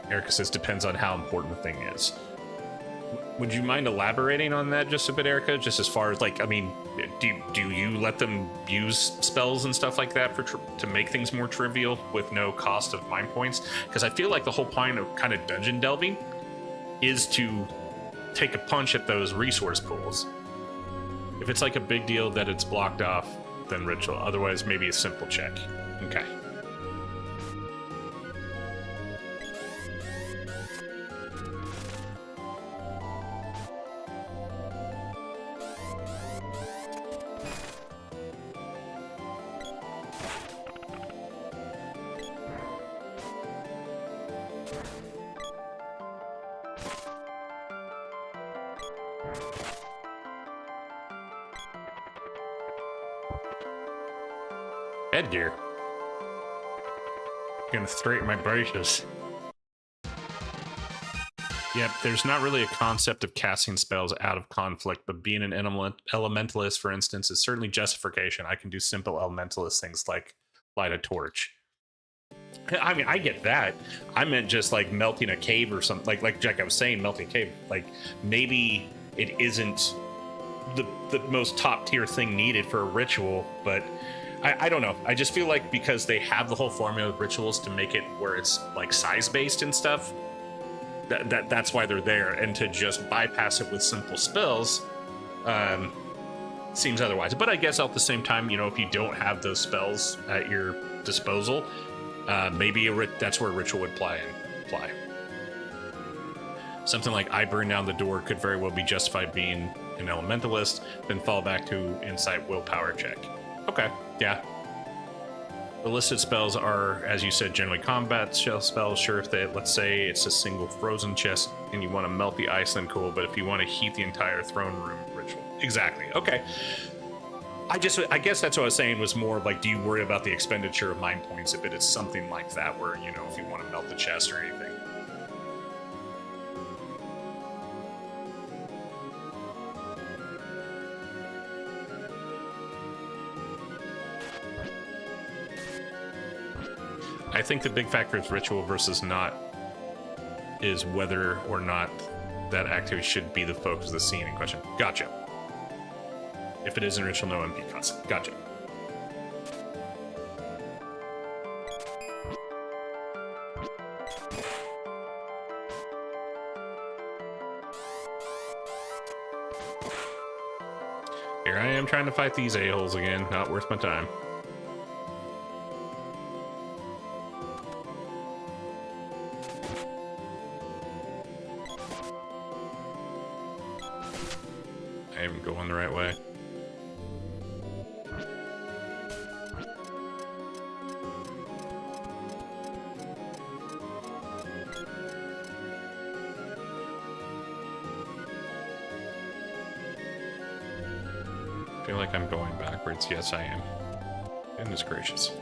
Erica says depends on how important the thing is. Would you mind elaborating on that just a bit, Erica? Just as far as, like, I mean, do you let them use spells and stuff like that to make things more trivial with no cost of mind points? Because I feel like the whole point of kind of dungeon delving is to take a punch at those resource pools. If it's like a big deal that it's blocked off, then ritual. Otherwise, maybe a simple check. Okay. Headgear. Gonna straighten my braces. Yep, there's not really a concept of casting spells out of conflict, but being an elementalist, for instance, is certainly justification. I can do simple elementalist things like light a torch. I mean, I get that. I meant just like melting a cave or something. Like Jack, I was saying, melting a cave. Like, maybe it isn't the most top tier thing needed for a ritual, but I don't know. I just feel like because they have the whole formula of rituals to make it where it's like size based and stuff, that's why they're there. And to just bypass it with simple spells seems otherwise. But I guess at the same time, you know, if you don't have those spells at your disposal, maybe that's where a ritual would apply. Something like I burn down the door could very well be justified being an elementalist, then fall back to insight willpower check. Okay, yeah. The listed spells are, as you said, generally combat spells. Sure, if they, let's say it's a single frozen chest and you want to melt the ice, then cool. But if you want to heat the entire throne room, ritual. Exactly. Okay. I guess that's what I was saying was more like, do you worry about the expenditure of mind points if it is something like that, where, you know, if you want to melt the chest or anything. I think the big factor is ritual versus not is whether or not that activity should be the focus of the scene in question. Gotcha. If it isn't ritual, no MP cost. Gotcha. Here I am trying to fight these a-holes again. Not worth my time. I am going the right way. I feel like I'm going backwards. Yes, I am. Goodness gracious.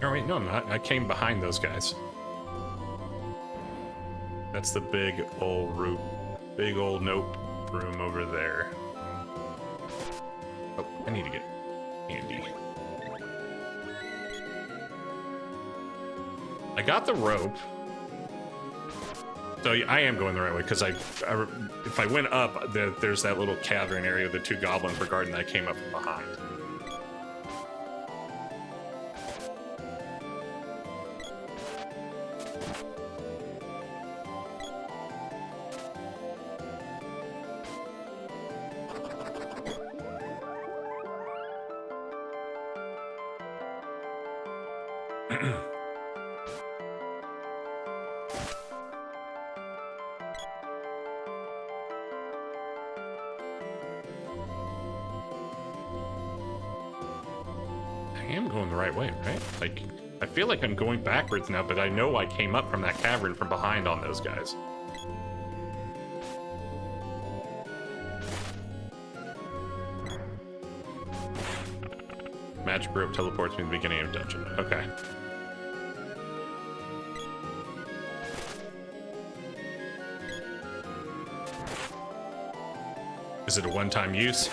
Oh wait, no, I'm not. I came behind those guys. That's the big old nope room over there. Oh, I need to get handy. I got the rope. So I am going the right way, because if I went up, there's that little cavern area the two goblins were guarding that I came up from behind. I am going the right way, right? Like, I feel like I'm going backwards now, but I know I came up from that cavern from behind on those guys. Magic rope teleports me to the beginning of dungeon. Okay. Is it a one-time use?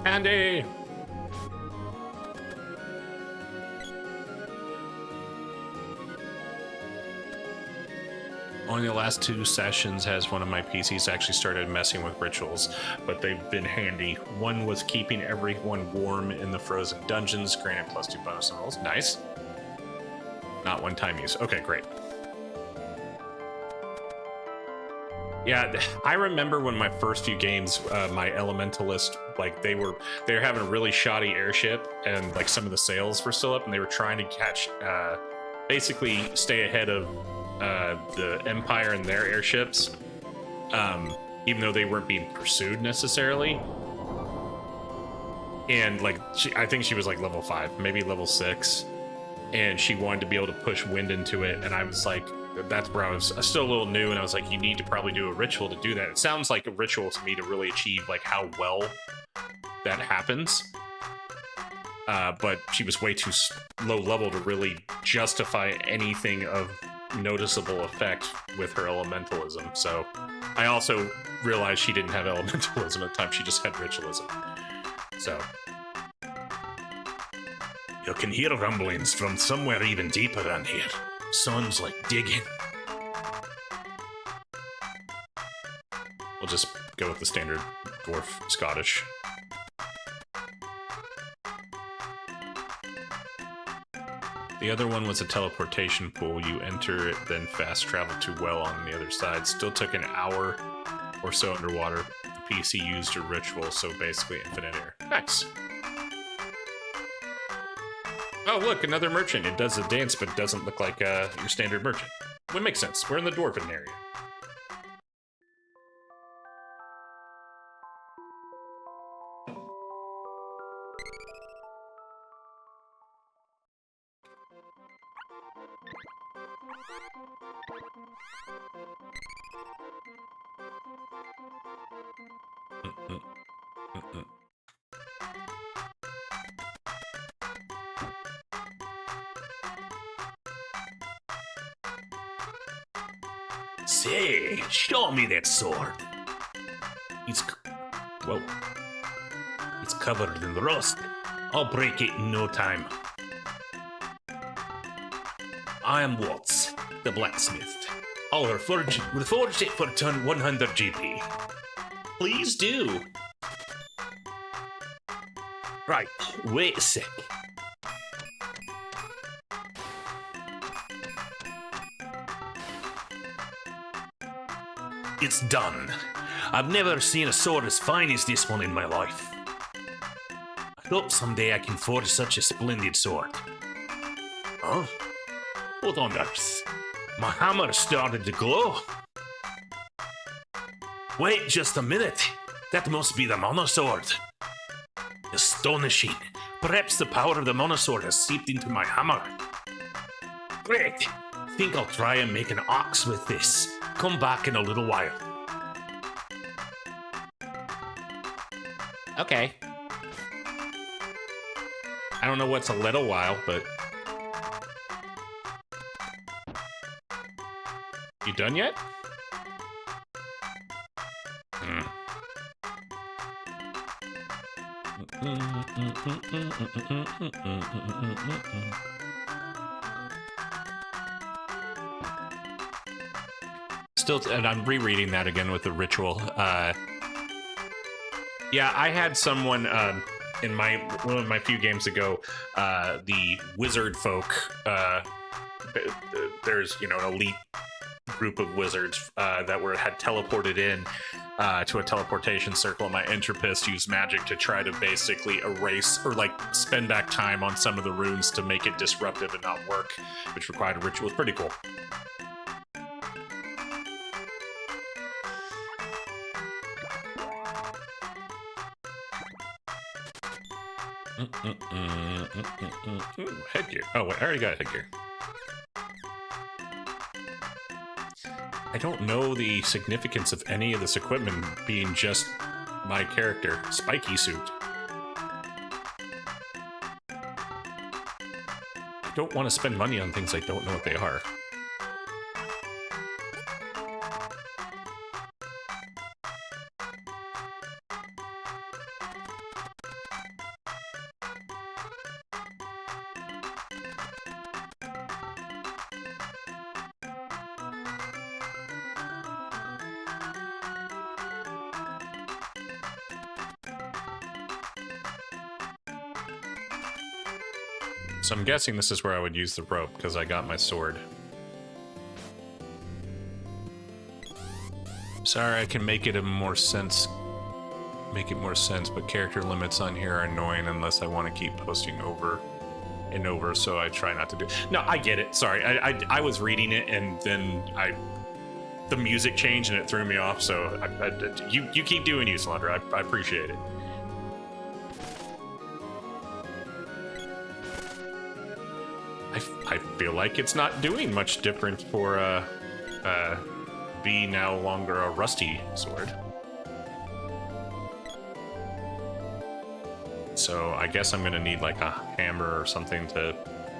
Andy! Only the last 2 sessions has one of my PCs actually started messing with rituals, but they've been handy. One was keeping everyone warm in the frozen dungeons, granted +2 bonus on rolls. Nice. Not one-time use. Okay, great. Yeah, I remember when my first few games, my elementalist, like they were having a really shoddy airship, and like some of the sails were still up, and they were trying to catch, basically stay ahead of the Empire and their airships, even though they weren't being pursued necessarily. And like, I think she was like level 5, maybe level 6, and she wanted to be able to push wind into it, and I was like, that's where I was still a little new, and I was like, you need to probably do a ritual to do that. It sounds like a ritual to me to really achieve like how well that happens. But she was way too low level to really justify anything of noticeable effect with her elementalism. So I also realized she didn't have elementalism at the time, she just had ritualism. So You can hear rumblings from somewhere even deeper than here. Sounds like digging. we'll just go with the standard dwarf Scottish. The other one was a teleportation pool. You enter it, then fast travel to well on the other side. Still took an hour or so underwater. The PC used a ritual, so basically infinite air. Nice. Oh, look, another merchant. It does a dance, but doesn't look like your standard merchant. Would make sense. We're in the dwarven area. Say, show me that sword. Whoa. It's covered in rust. I'll break it in no time. I am Watts, the blacksmith. I'll reforge it for 100 GP. Please do. Right, wait a sec. It's done. I've never seen a sword as fine as this one in my life. I hope someday I can forge such a splendid sword. Huh? What on earth? My hammer started to glow. Wait just a minute. That must be the monosword. Astonishing. Perhaps the power of the monosword has seeped into my hammer. Great. Think I'll try and make an axe with this. Come back in a little while. Okay. I don't know what's a little while, but... You done yet? Still, and I'm rereading that again with the ritual. Yeah, I had someone in one of my few games ago. The wizard folk. There's an elite group of wizards that had teleported in to a teleportation circle. My entropist used magic to try to basically erase or like spend back time on some of the runes to make it disruptive and not work, which required a ritual. It's pretty cool. Ooh, headgear. Oh wait, I already got headgear. I don't know the significance of any of this equipment being just my character. Spiky suit. I don't want to spend money on things I don't know what they are. So I'm guessing this is where I would use the rope, because I got my sword. Sorry, I can make it more sense, but character limits on here are annoying unless I want to keep posting over and over, so I try not to do. No, I get it. Sorry, I was reading it, and then the music changed, and it threw me off, so you keep doing you, Slaughter. I appreciate it. I feel like it's not doing much different for be no longer a rusty sword. So I guess I'm gonna need like a hammer or something to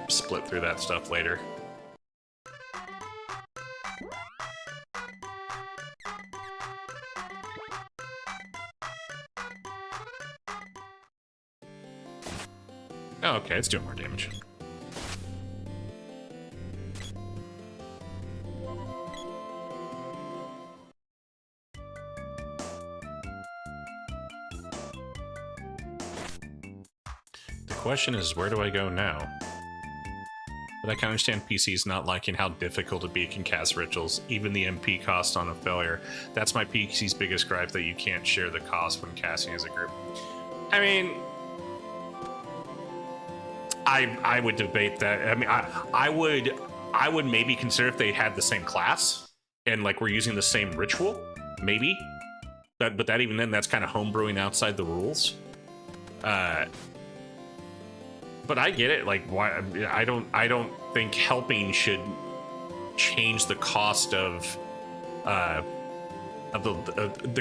split through that stuff later. Oh, okay, it's doing more damage. The question is, where do I go now? But I can understand PCs not liking how difficult it can cast rituals, even the MP cost on a failure. That's my PC's biggest gripe, that you can't share the cost when casting as a group. I mean, I would debate that. I mean, I would maybe consider if they had the same class and like we're using the same ritual, maybe. But that even then, that's kind of homebrewing outside the rules. But I get it. Like, why? I don't think helping should change the cost of the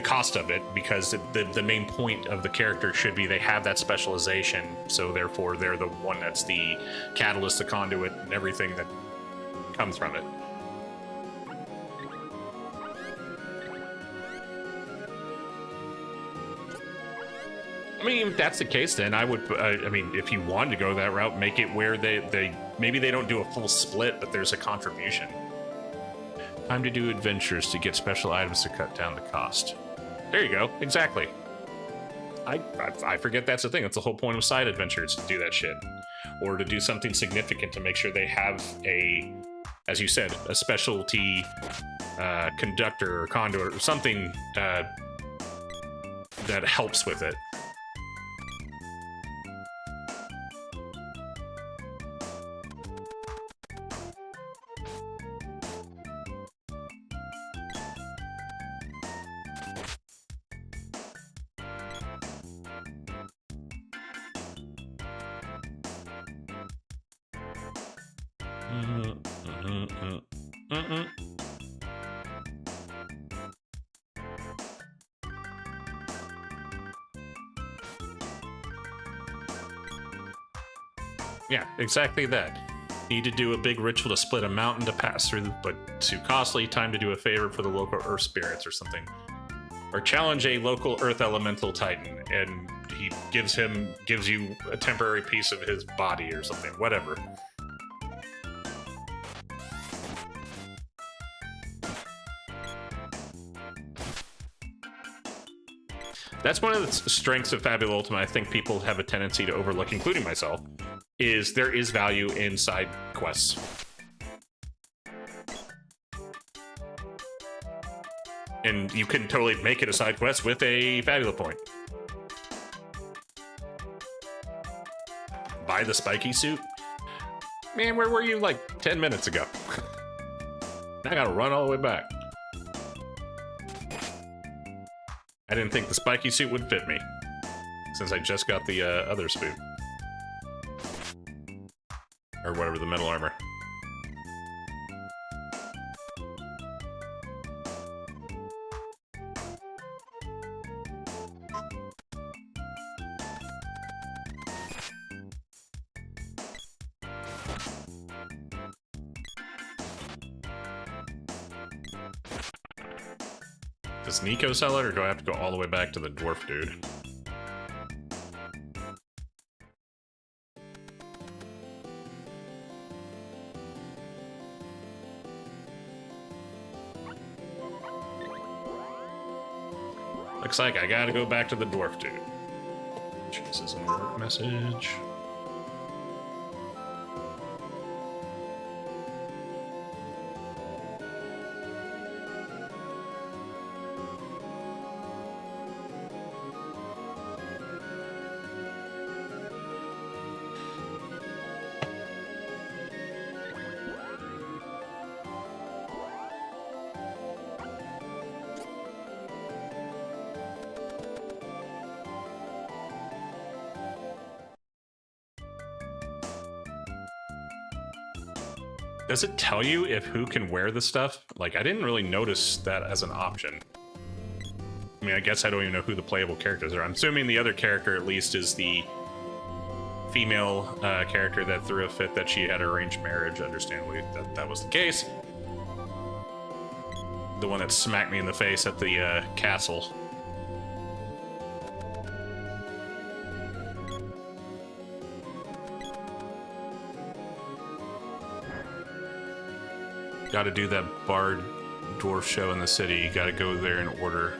cost of it, because the main point of the character should be they have that specialization. So therefore, they're the one that's the catalyst, the conduit, and everything that comes from it. I mean, if that's the case, then I would. I mean, if you wanted to go that route, make it where they maybe they don't do a full split, but there's a contribution. Time to do adventures to get special items to cut down the cost. There you go. Exactly. I forget that's the thing. That's the whole point of side adventures, to do that shit, or to do something significant to make sure they have a, as you said, a specialty conductor or conduit or something that helps with it. Yeah, exactly that. Need to do a big ritual to split a mountain to pass through, but too costly. Time to do a favor for the local earth spirits or something. Or challenge a local earth elemental titan, and he gives you a temporary piece of his body or something. Whatever. That's one of the strengths of Fabula Ultima. I think people have a tendency to overlook, including myself, is there is value in side quests. And you can totally make it a side quest with a Fabula point. Buy the spiky suit? Man, where were you like 10 minutes ago? I gotta run all the way back. I didn't think the spiky suit would fit me, since I just got the other suit. Or whatever, the metal armor. Does Nico sell it, or do I have to go all the way back to the dwarf dude? Looks like I gotta go back to the dwarf dude. This is a work message. Does it tell you if who can wear the stuff? Like, I didn't really notice that as an option. I mean, I guess I don't even know who the playable characters are. I'm assuming the other character, at least, is the female character that threw a fit that she had arranged marriage. Understandably, that was the case. The one that smacked me in the face at the castle. Got to do that bard dwarf show in the city. Got to go there in order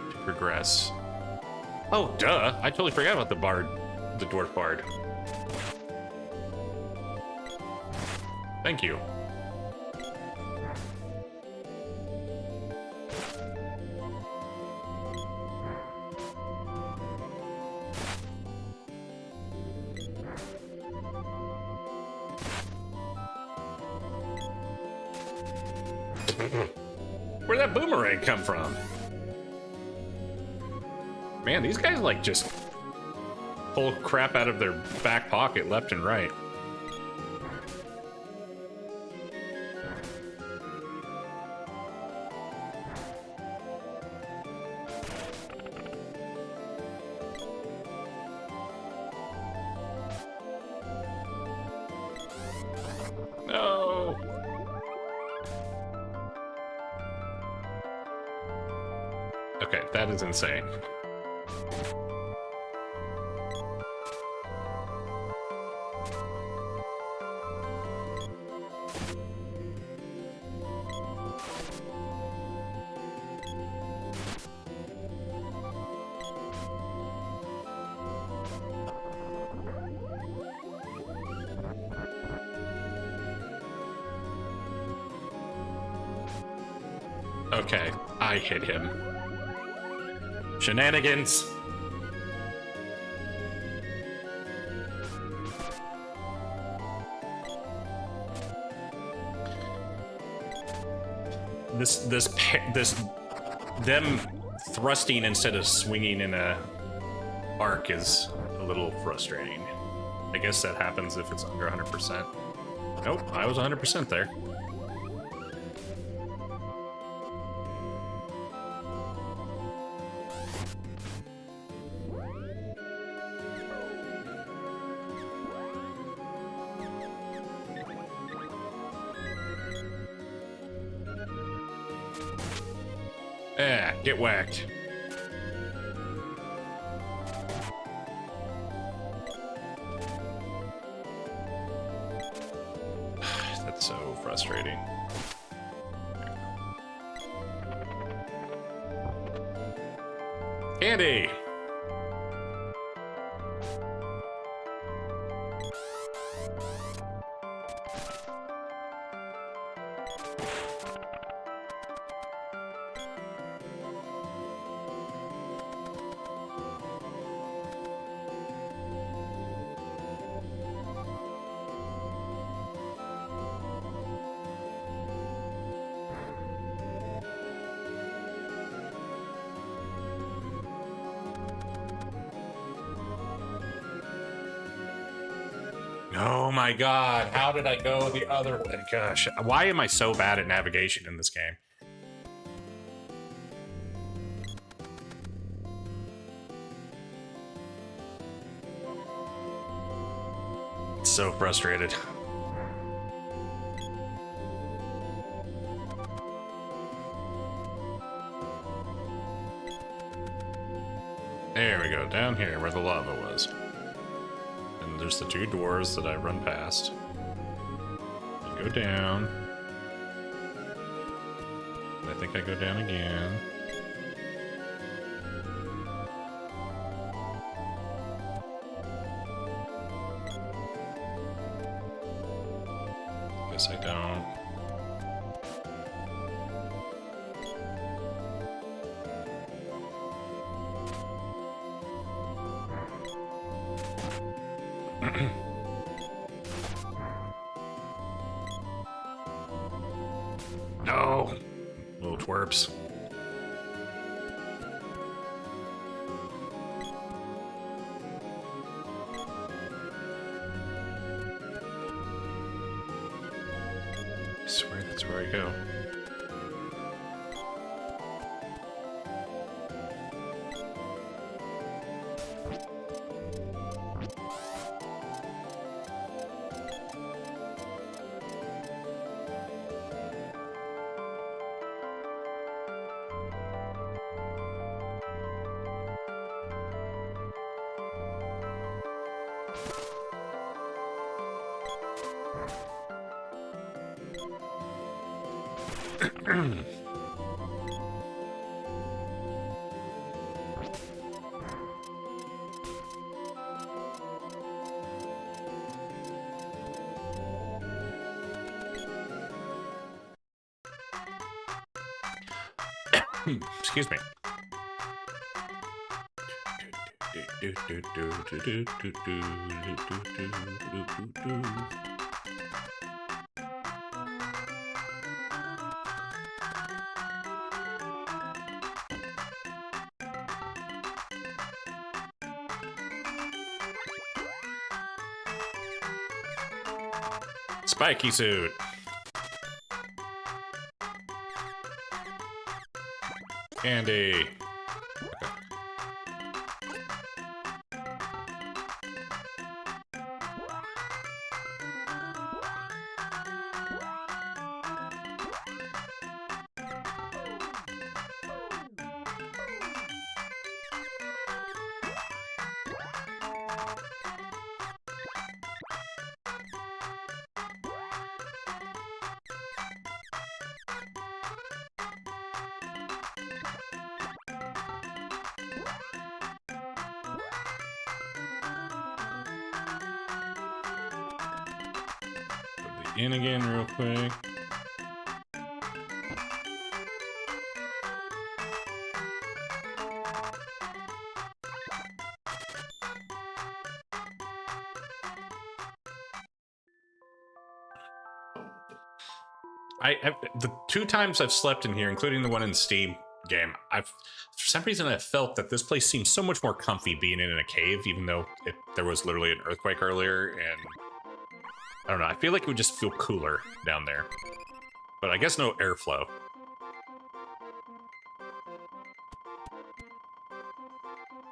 to progress. Oh, duh! I totally forgot about the dwarf bard. Thank you. Where'd that boomerang come from? Man, these guys like just pull crap out of their back pocket left and right. No. Okay, that is insane. Okay, I hit him. Shenanigans. Them thrusting instead of swinging in a arc is a little frustrating. I guess that happens if it's under 100%. Nope, I was 100% there. Yeah, get whacked. That's so frustrating. Candy! Oh my god, how did I go the other way? Gosh, why am I so bad at navigation in this game? So frustrated. There we go, down here where the lava was. And there's the two doors that I run past. I go down. And I think I go down again. Guess I don't. No! Little twerps. I swear that's where I go. Excuse me. Spiky suit. Candy. In again real quick. The two times I've slept in here, including the one in the Steam game, for some reason I felt that this place seems so much more comfy being in a cave, even though there was literally an earthquake earlier, and I don't know, I feel like it would just feel cooler down there. But I guess no airflow.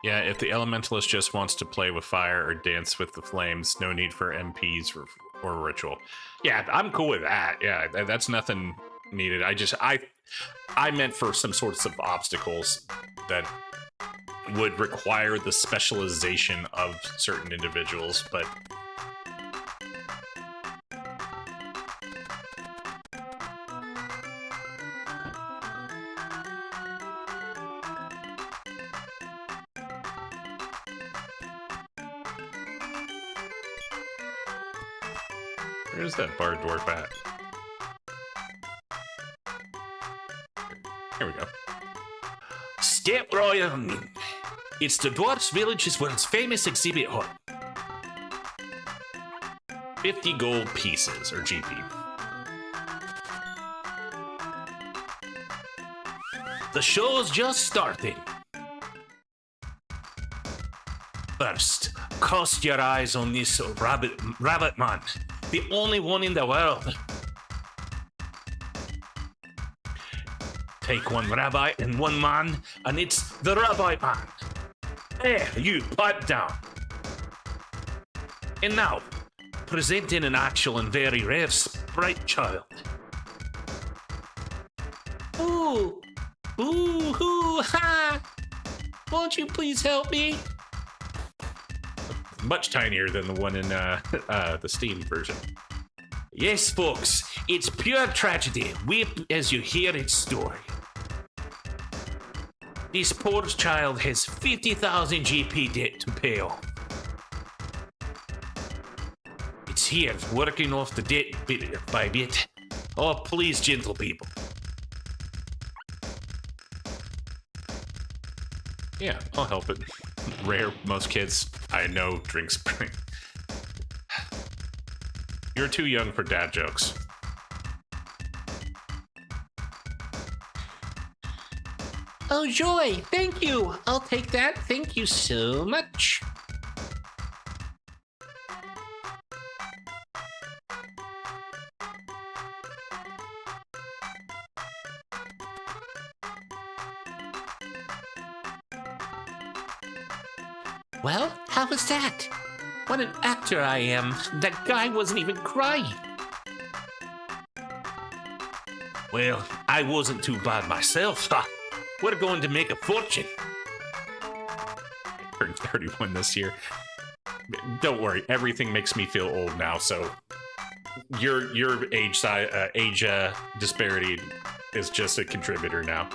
Yeah, if the elementalist just wants to play with fire or dance with the flames, no need for MPs or ritual. Yeah, I'm cool with that. Yeah, that's nothing needed. I meant for some sorts of obstacles that would require the specialization of certain individuals, but Where's that bar dwarf at? Here we go. Step right on in. It's the Dwarfs Village's world's famous exhibit hall. 50 gold pieces, or GP. The show's just starting. First, cast your eyes on this rabbit man, the only one in the world. Take one rabbit and one man, and it's the rabbit man. There, you pipe down. And now, presenting an actual and very rare sprite child. Ooh, ooh, hoo, ha! Won't you please help me? Much tinier than the one in the Steam version. Yes, folks, it's pure tragedy. Weep as you hear its story. This poor child has 50,000 GP debt to pay off. It's here, working off the debt bit by bit. Oh, please, gentle people. Yeah, I'll help it. Rare, most kids I know drink Sprite. You're too young for dad jokes. Oh, joy! Thank you! I'll take that. Thank you so much. Well, how was that? What an actor I am. That guy wasn't even crying. Well, I wasn't too bad myself. Ha! We're going to make a fortune. I turned 31 this year. Don't worry, everything makes me feel old now, so your age disparity is just a contributor now.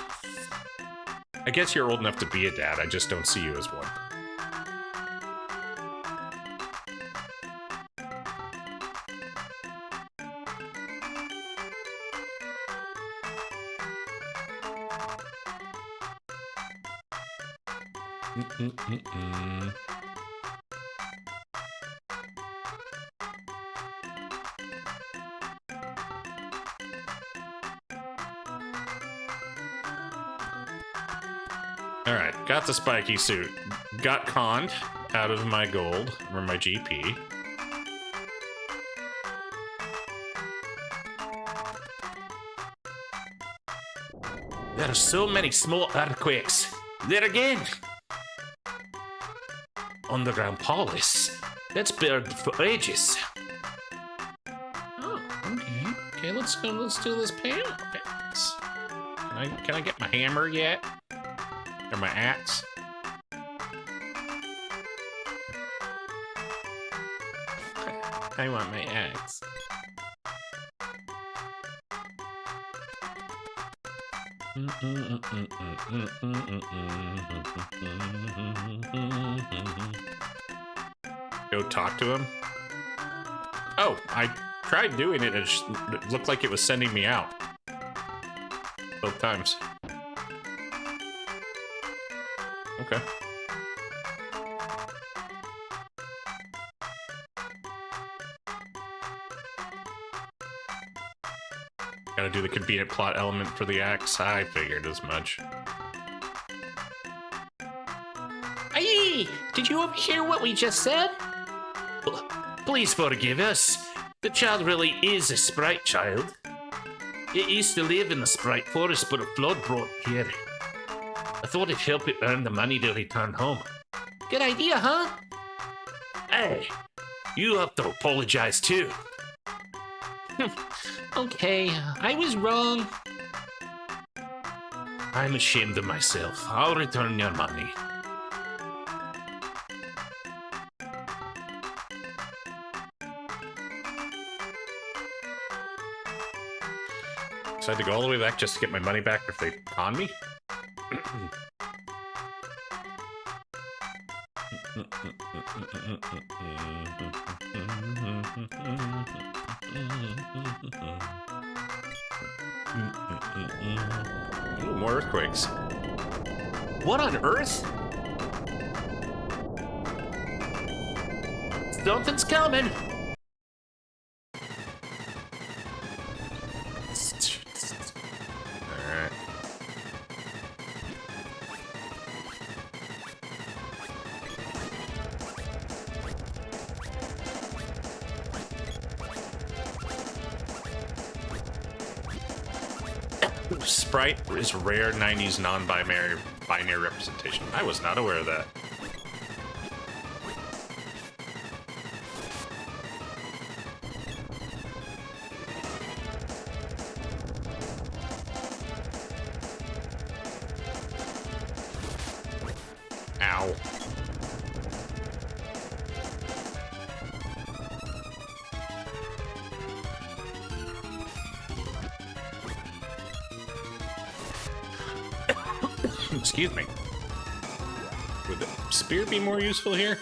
I guess you're old enough to be a dad, I just don't see you as one. Alright, got the spiky suit. Got conned out of my gold, or my GP. There are so many small earthquakes. There again. Underground police. That's buried for ages. Oh, okay. Okay, let's do this panel. Can I get my hammer yet? Or my axe? I want my axe. Go talk to him? Oh, I tried doing it. It looked like it was sending me out. Both times. Okay. Gotta do the convenient plot element for the axe. I figured as much. Aye! Did you overhear what we just said? Please forgive us. The child really is a sprite child. It used to live in the Sprite Forest, but a flood brought it here. I thought it'd help it earn the money to return home. Good idea, huh? Hey, you have to apologize too. Okay, I was wrong. I'm ashamed of myself. I'll return your money. So I had to go all the way back just to get my money back if they con me? Ooh, more earthquakes. What on earth? Something's coming. Alright. Sprite is rare 90s non-binary representation. I was not aware of that. Ow. Excuse me. Would the spear be more useful here?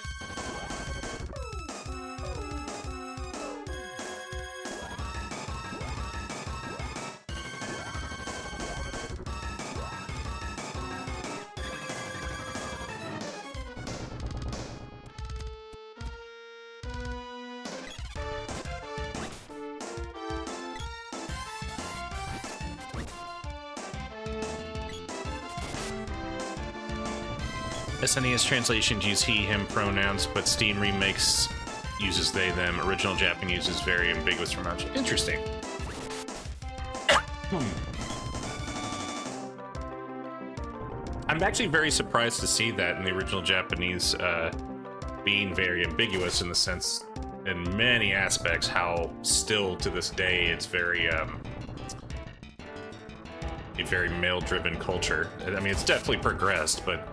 SNES translations use he, him pronouns, but Steam remakes uses they, them. Original Japanese is very ambiguous from much. Interesting. I'm actually very surprised to see that in the original Japanese being very ambiguous in the sense, in many aspects, how still to this day it's very a very male-driven culture. I mean, it's definitely progressed, but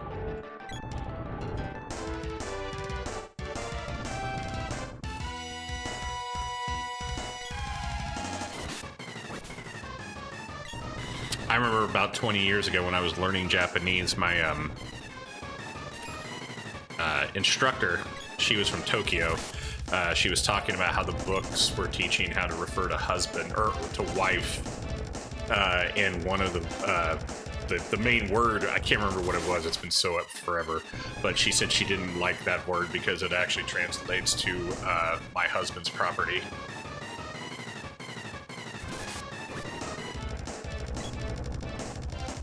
I remember about 20 years ago when I was learning Japanese, my instructor, she was from Tokyo. She was talking about how the books were teaching how to refer to husband or to wife, and one of the main word, I can't remember what it was. It's been so up forever, but she said she didn't like that word because it actually translates to my husband's property.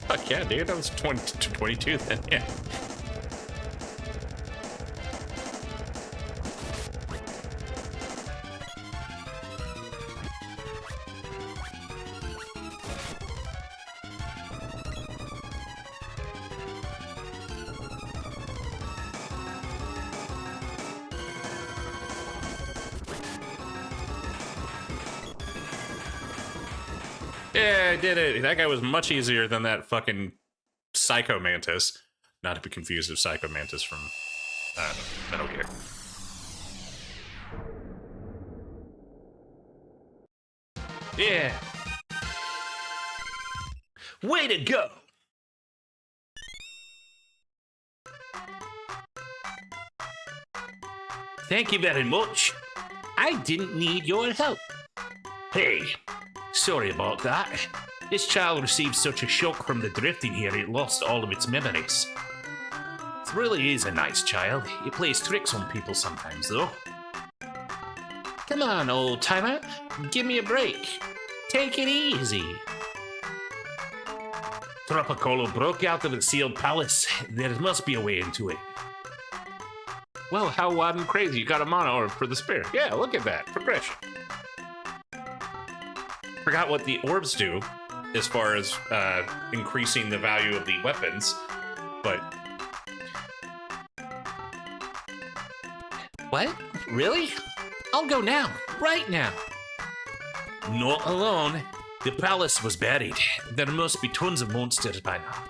Fuck yeah, dude. I was 22 then, yeah. Yeah, I did it. That guy was much easier than that fucking Psycho Mantis. Not to be confused with Psycho Mantis from Metal Gear. Yeah. Way to go. Thank you very much. I didn't need your help. Hey, sorry about that. This child received such a shock from the drifting here it lost all of its memories. It really is a nice child. He plays tricks on people sometimes, though. Come on, old timer. Give me a break. Take it easy. Tropicolo broke out of the sealed palace. There must be a way into it. Well, how wild and crazy. You got a mono orb for the spear. Yeah, look at that. Progression. Forgot what the orbs do as far as increasing the value of the weapons, but... What? Really? I'll go now. Right now. Not alone. The palace was buried. There must be tons of monsters by now.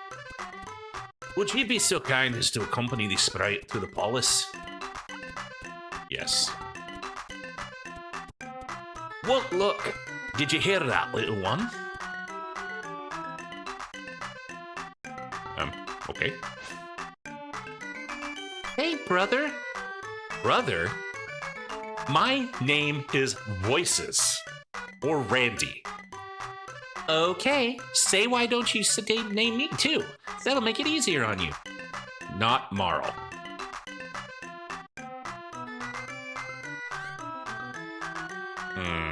Would you be so kind as to accompany the sprite to the palace? Yes. What look? Did you hear that, little one? Okay. Hey, brother. Brother? My name is Voices. Or Randy. Okay, say why don't you name me too? That'll make it easier on you. Not Marl. Hmm.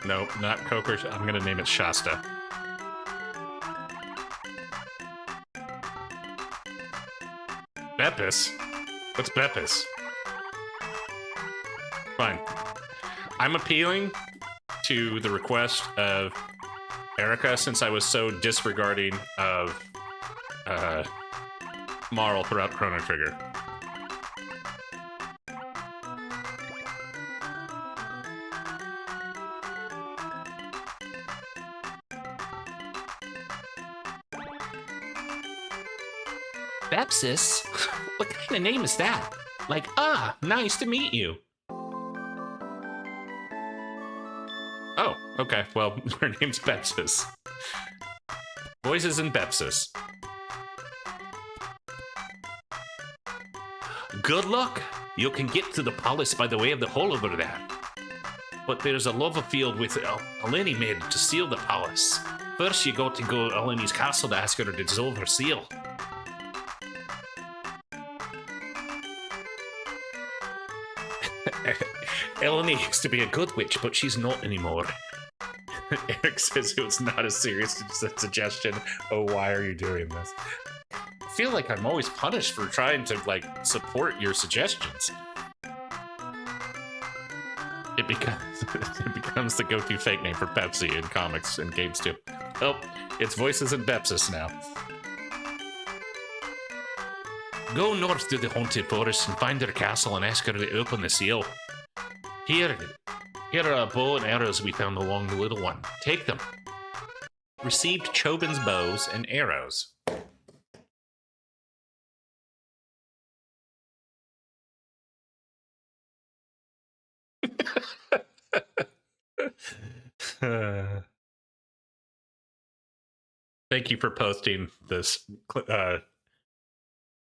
Nope, not Coker. I'm gonna name it Shasta. Beppis? What's Beppis? Fine. I'm appealing to the request of Erica since I was so disregarding of Marl throughout Chrono Trigger. Bepsis? What kind of name is that? Like, nice to meet you. Oh, okay. Well, her name's Bepsis. Voices and Bepsis. Good luck. You can get to the palace by the way of the hole over there. But there's a lava field with Eleni made to seal the palace. First, you got to go to Eleni's castle to ask her to dissolve her seal. Eleni used to be a good witch, but she's not anymore. Eric says it was not a serious suggestion. Oh, why are you doing this? I feel like I'm always punished for trying to, like, support your suggestions. It becomes the go-to fake name for Pepsi in comics and games too. Oh, it's Voices and Bepsis now. Go north to the haunted forest and find her castle and ask her to open the seal. Here are a bow and arrows we found along the little one. Take them. Received Chobin's bows and arrows. Thank you for posting this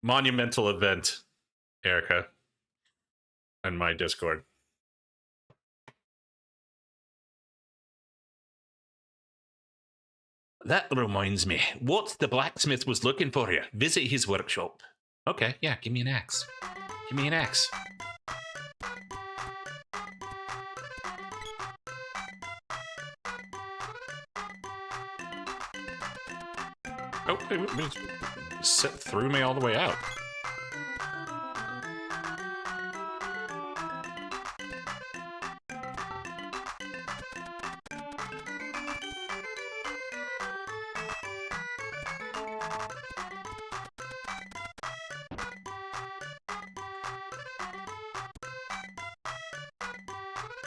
monumental event, Erica, on my Discord. That reminds me, what the blacksmith was looking for you. Visit his workshop. Okay, yeah, give me an axe. Give me an axe. Oh, it threw me all the way out.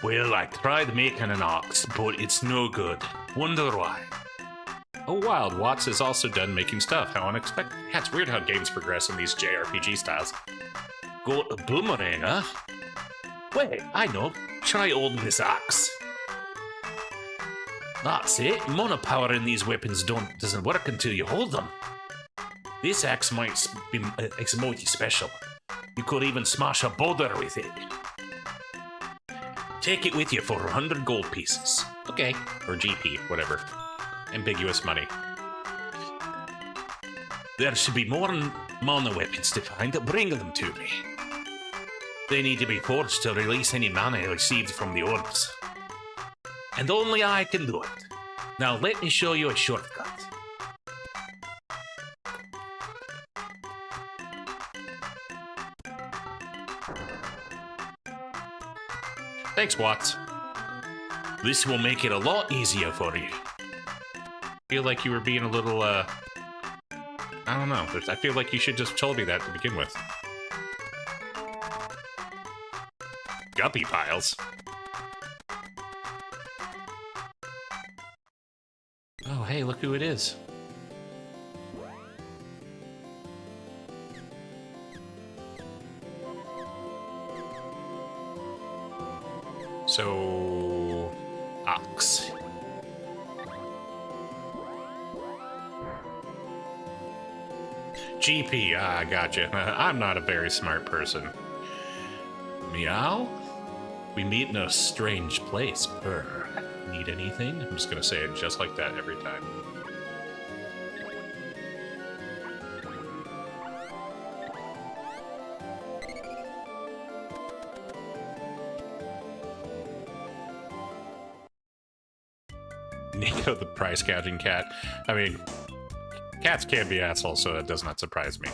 Well, I tried making an ox, but it's no good. Wonder why. Oh, wild. Watts is also done making stuff. How unexpected. Yeah, it's weird how games progress in these JRPG styles. Got a boomerang, huh? Wait, I know. Try holding this axe. That's it. Mana power in these weapons doesn't work until you hold them. This axe might be mighty special. You could even smash a boulder with it. Take it with you for 100 gold pieces. Okay. Or GP, whatever. Ambiguous money. There should be more mana weapons to find. Bring them to me. They need to be forged to release any mana received from the orbs. And only I can do it. Now let me show you a shortcut. Thanks, Watts. This will make it a lot easier for you. Feel like you were being a little, I don't know. I feel like you should just told me that to begin with. Guppy piles. hey, look who it is. So, ox. GP, gotcha. I'm not a very smart person. Meow? We meet in a strange place, purr. Need anything? I'm just gonna say it just like that every time. Nico the price gouging cat. I mean, cats can be assholes, so that does not surprise me.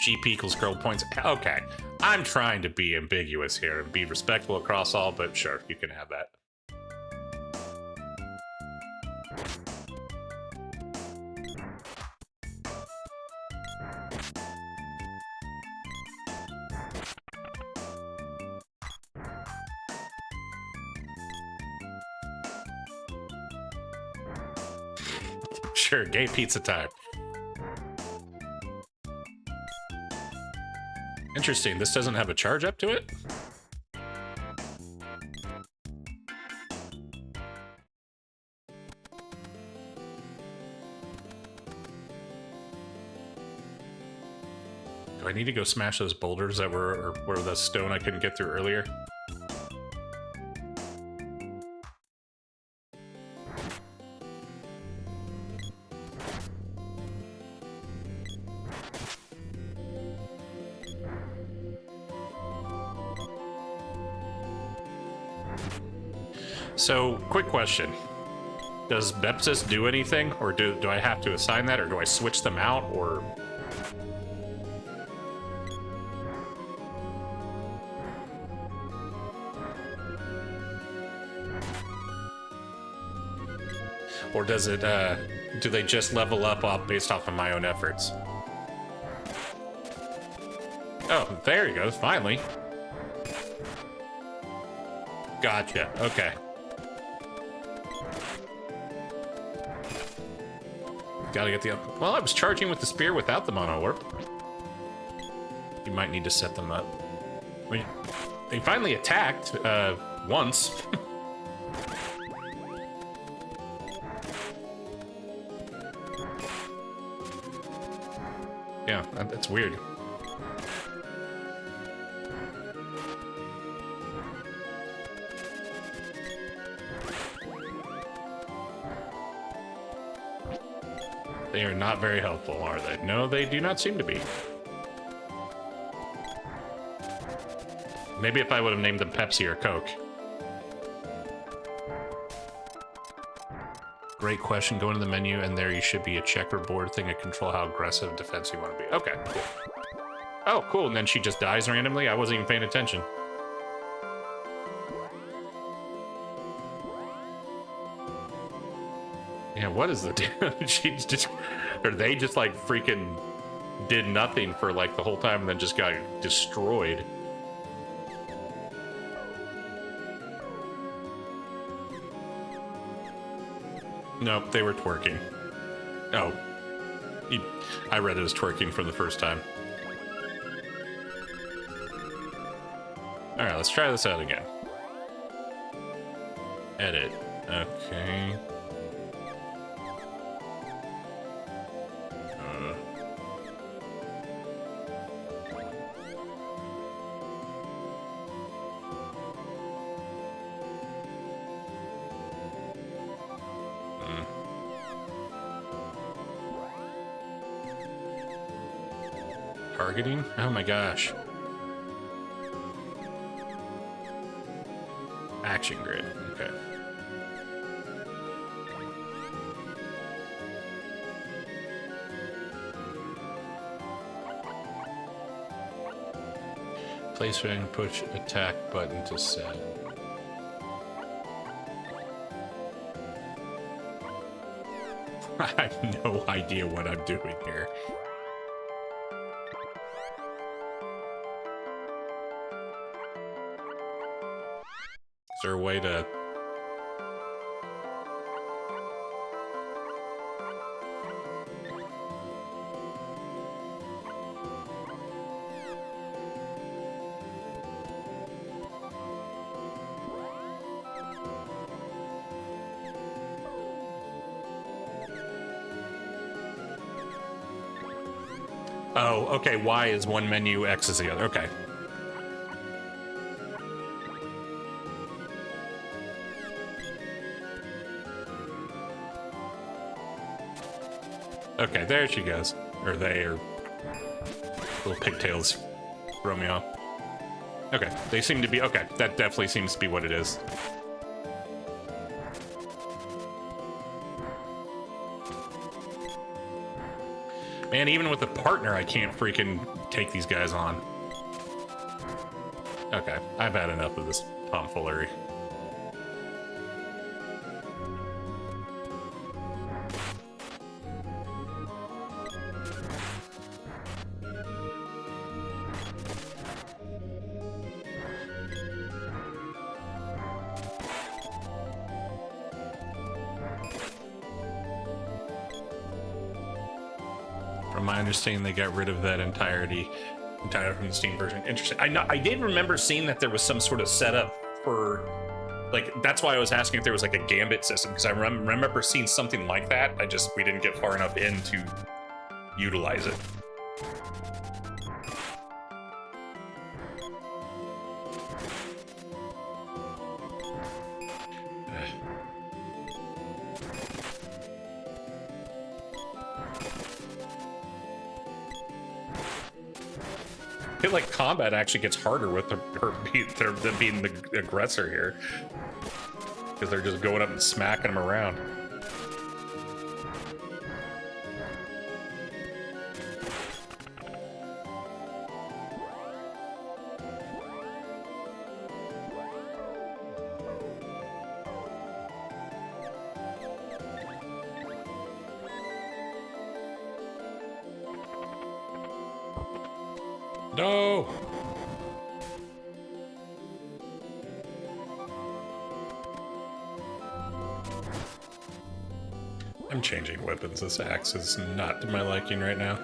GP equals girl points. Okay, I'm trying to be ambiguous here and be respectful across all, but sure, you can have that. Sure, gay pizza time. Interesting, this doesn't have a charge up to it? Do I need to go smash those boulders that were the stone I couldn't get through earlier? So, quick question. Does Bepsis do anything? Or do I have to assign that? Or do I switch them out? Or... Or does it, do they just level up based off of my own efforts? Oh, there he goes, finally. Gotcha, okay. Gotta get the... Well, I was charging with the spear without the mono warp. You might need to set them up. I mean, they finally attacked, once. Yeah, that's weird. They are not very helpful, are they? No, they do not seem to be. Maybe if I would have named them Pepsi or Coke. Great question. Go into the menu, and there you should be a checkerboard thing to control how aggressive defense you want to be. Okay, cool. Oh, cool. And then she just dies randomly? I wasn't even paying attention. Yeah, what is the deal? She's just... Or they just, like, freaking did nothing for, like, the whole time and then just got destroyed. Nope, they were twerking. Oh. I read it as twerking for the first time. Alright, let's try this out again. Edit. Okay. Targeting? Oh my gosh. Action grid. Okay. Place and push attack button to set. I have no idea what I'm doing here. Is there a way to... Oh, okay. Y is one menu, X is the other. Okay. Okay, there she goes. Or they, or little pigtails throw me off. Okay, they seem to be, okay, that definitely seems to be what it is. Man, even with a partner, I can't freaking take these guys on. Okay, I've had enough of this tomfoolery. From my understanding, they got rid of that entirely from the Steam version. Interesting. I did remember seeing that there was some sort of setup for, like, that's why I was asking if there was like a gambit system, because I remember seeing something like that. We didn't get far enough in to utilize it. I feel like combat actually gets harder with them being the aggressor here, because they're just going up and smacking them around. No! I'm changing weapons. This axe is not to my liking right now.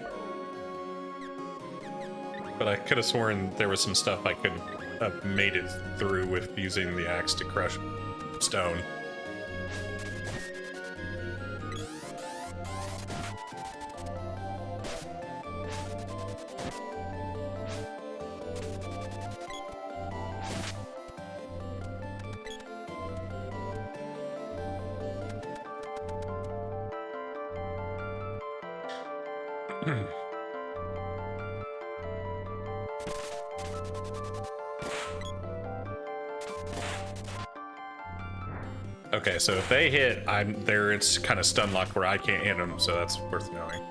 But I could have sworn there was some stuff I could have made it through with using the axe to crush stone. Okay, so if they hit, it's kind of stun locked where I can't hit them, so that's worth knowing.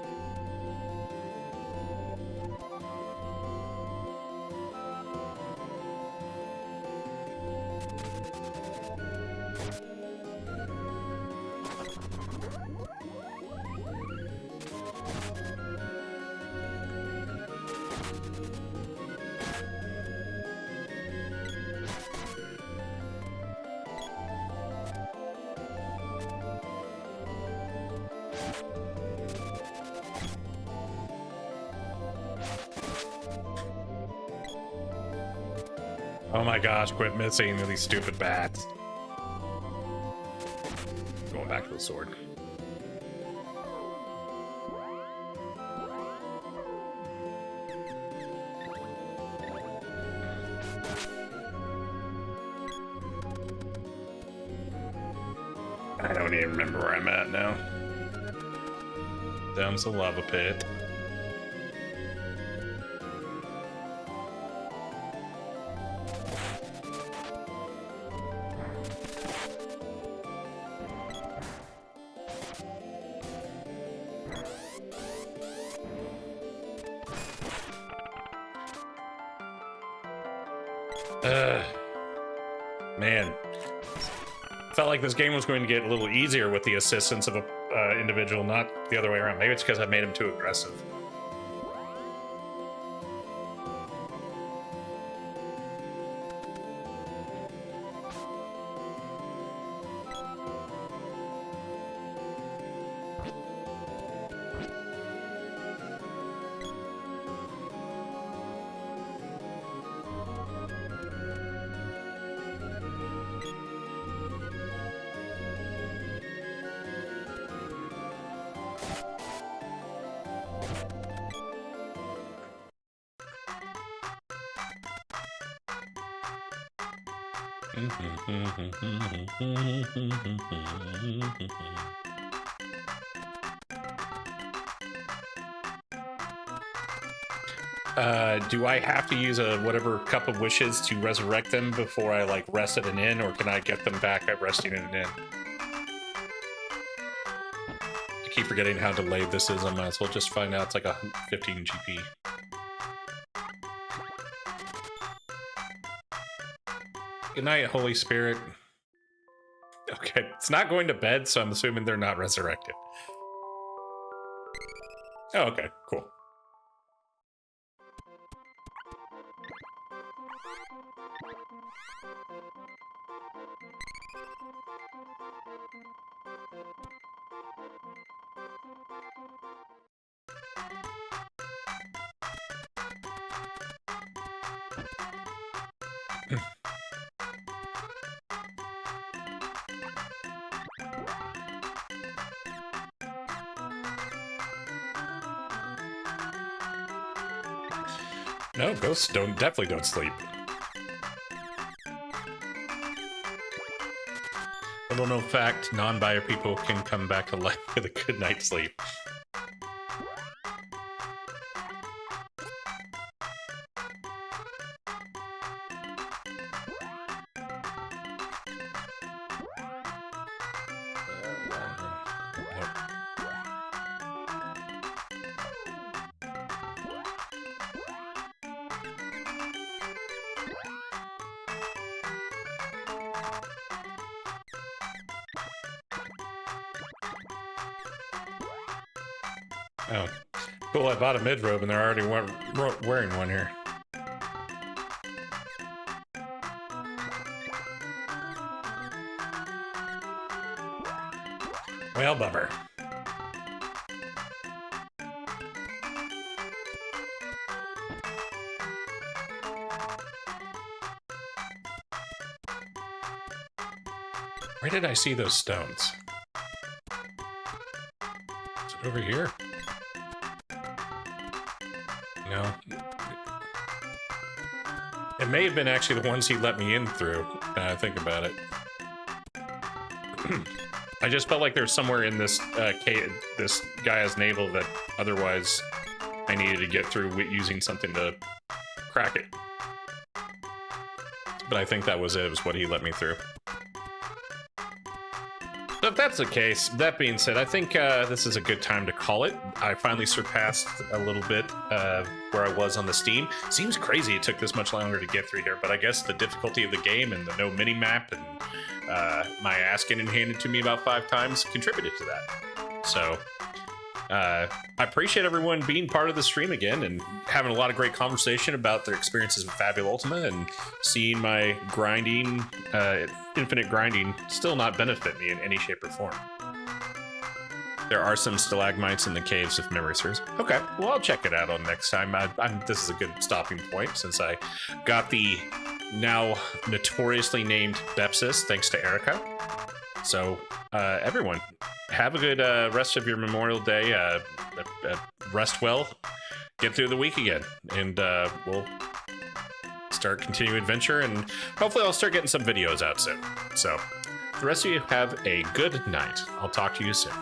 Oh my gosh, quit missing these stupid bats. Going back to the sword. I don't even remember where I'm at now. Down the lava pit. Man, felt like this game was going to get a little easier with the assistance of a individual, not the other way around. Maybe it's because I made him too aggressive. Do I have to use a whatever cup of wishes to resurrect them before I like rest at an inn, or can I get them back at resting at an inn? I keep forgetting how delayed this is. I might as well just find out. It's like a 15 GP. Good night, Holy Spirit. Okay, it's not going to bed, so I'm assuming they're not resurrected. Oh, okay, cool. No, ghosts definitely don't sleep. Little known fact, non-bio people can come back to life with a good night's sleep. Oh, cool. I bought a mid-robe and they're already wearing one here. Well, bummer. Where did I see those stones? Is it over here? No. It may have been actually the ones he let me in through, now I think about it. I just felt like there's somewhere in this cave, this Gaia's navel that otherwise I needed to get through using something to crack it. But I think that was it, was what he let me through. So if that's the case, that being said, I think this is a good time to call it. I finally surpassed a little bit where I was on the Steam. Seems crazy it took this much longer to get through here, but I guess the difficulty of the game and the no mini-map and my ass getting handed to me about 5 times contributed to that. So I appreciate everyone being part of the stream again and having a lot of great conversation about their experiences with Fabula Ultima and seeing my grinding, infinite grinding still not benefit me in any shape or form. There are some stalagmites in the caves if memory serves. Okay, well, I'll check it out on next time. This is a good stopping point since I got the now notoriously named Bepsis thanks to Erica. So everyone, have a good rest of your Memorial Day. Rest well. Get through the week again. And we'll start continuing adventure. And hopefully I'll start getting some videos out soon. So the rest of you have a good night. I'll talk to you soon.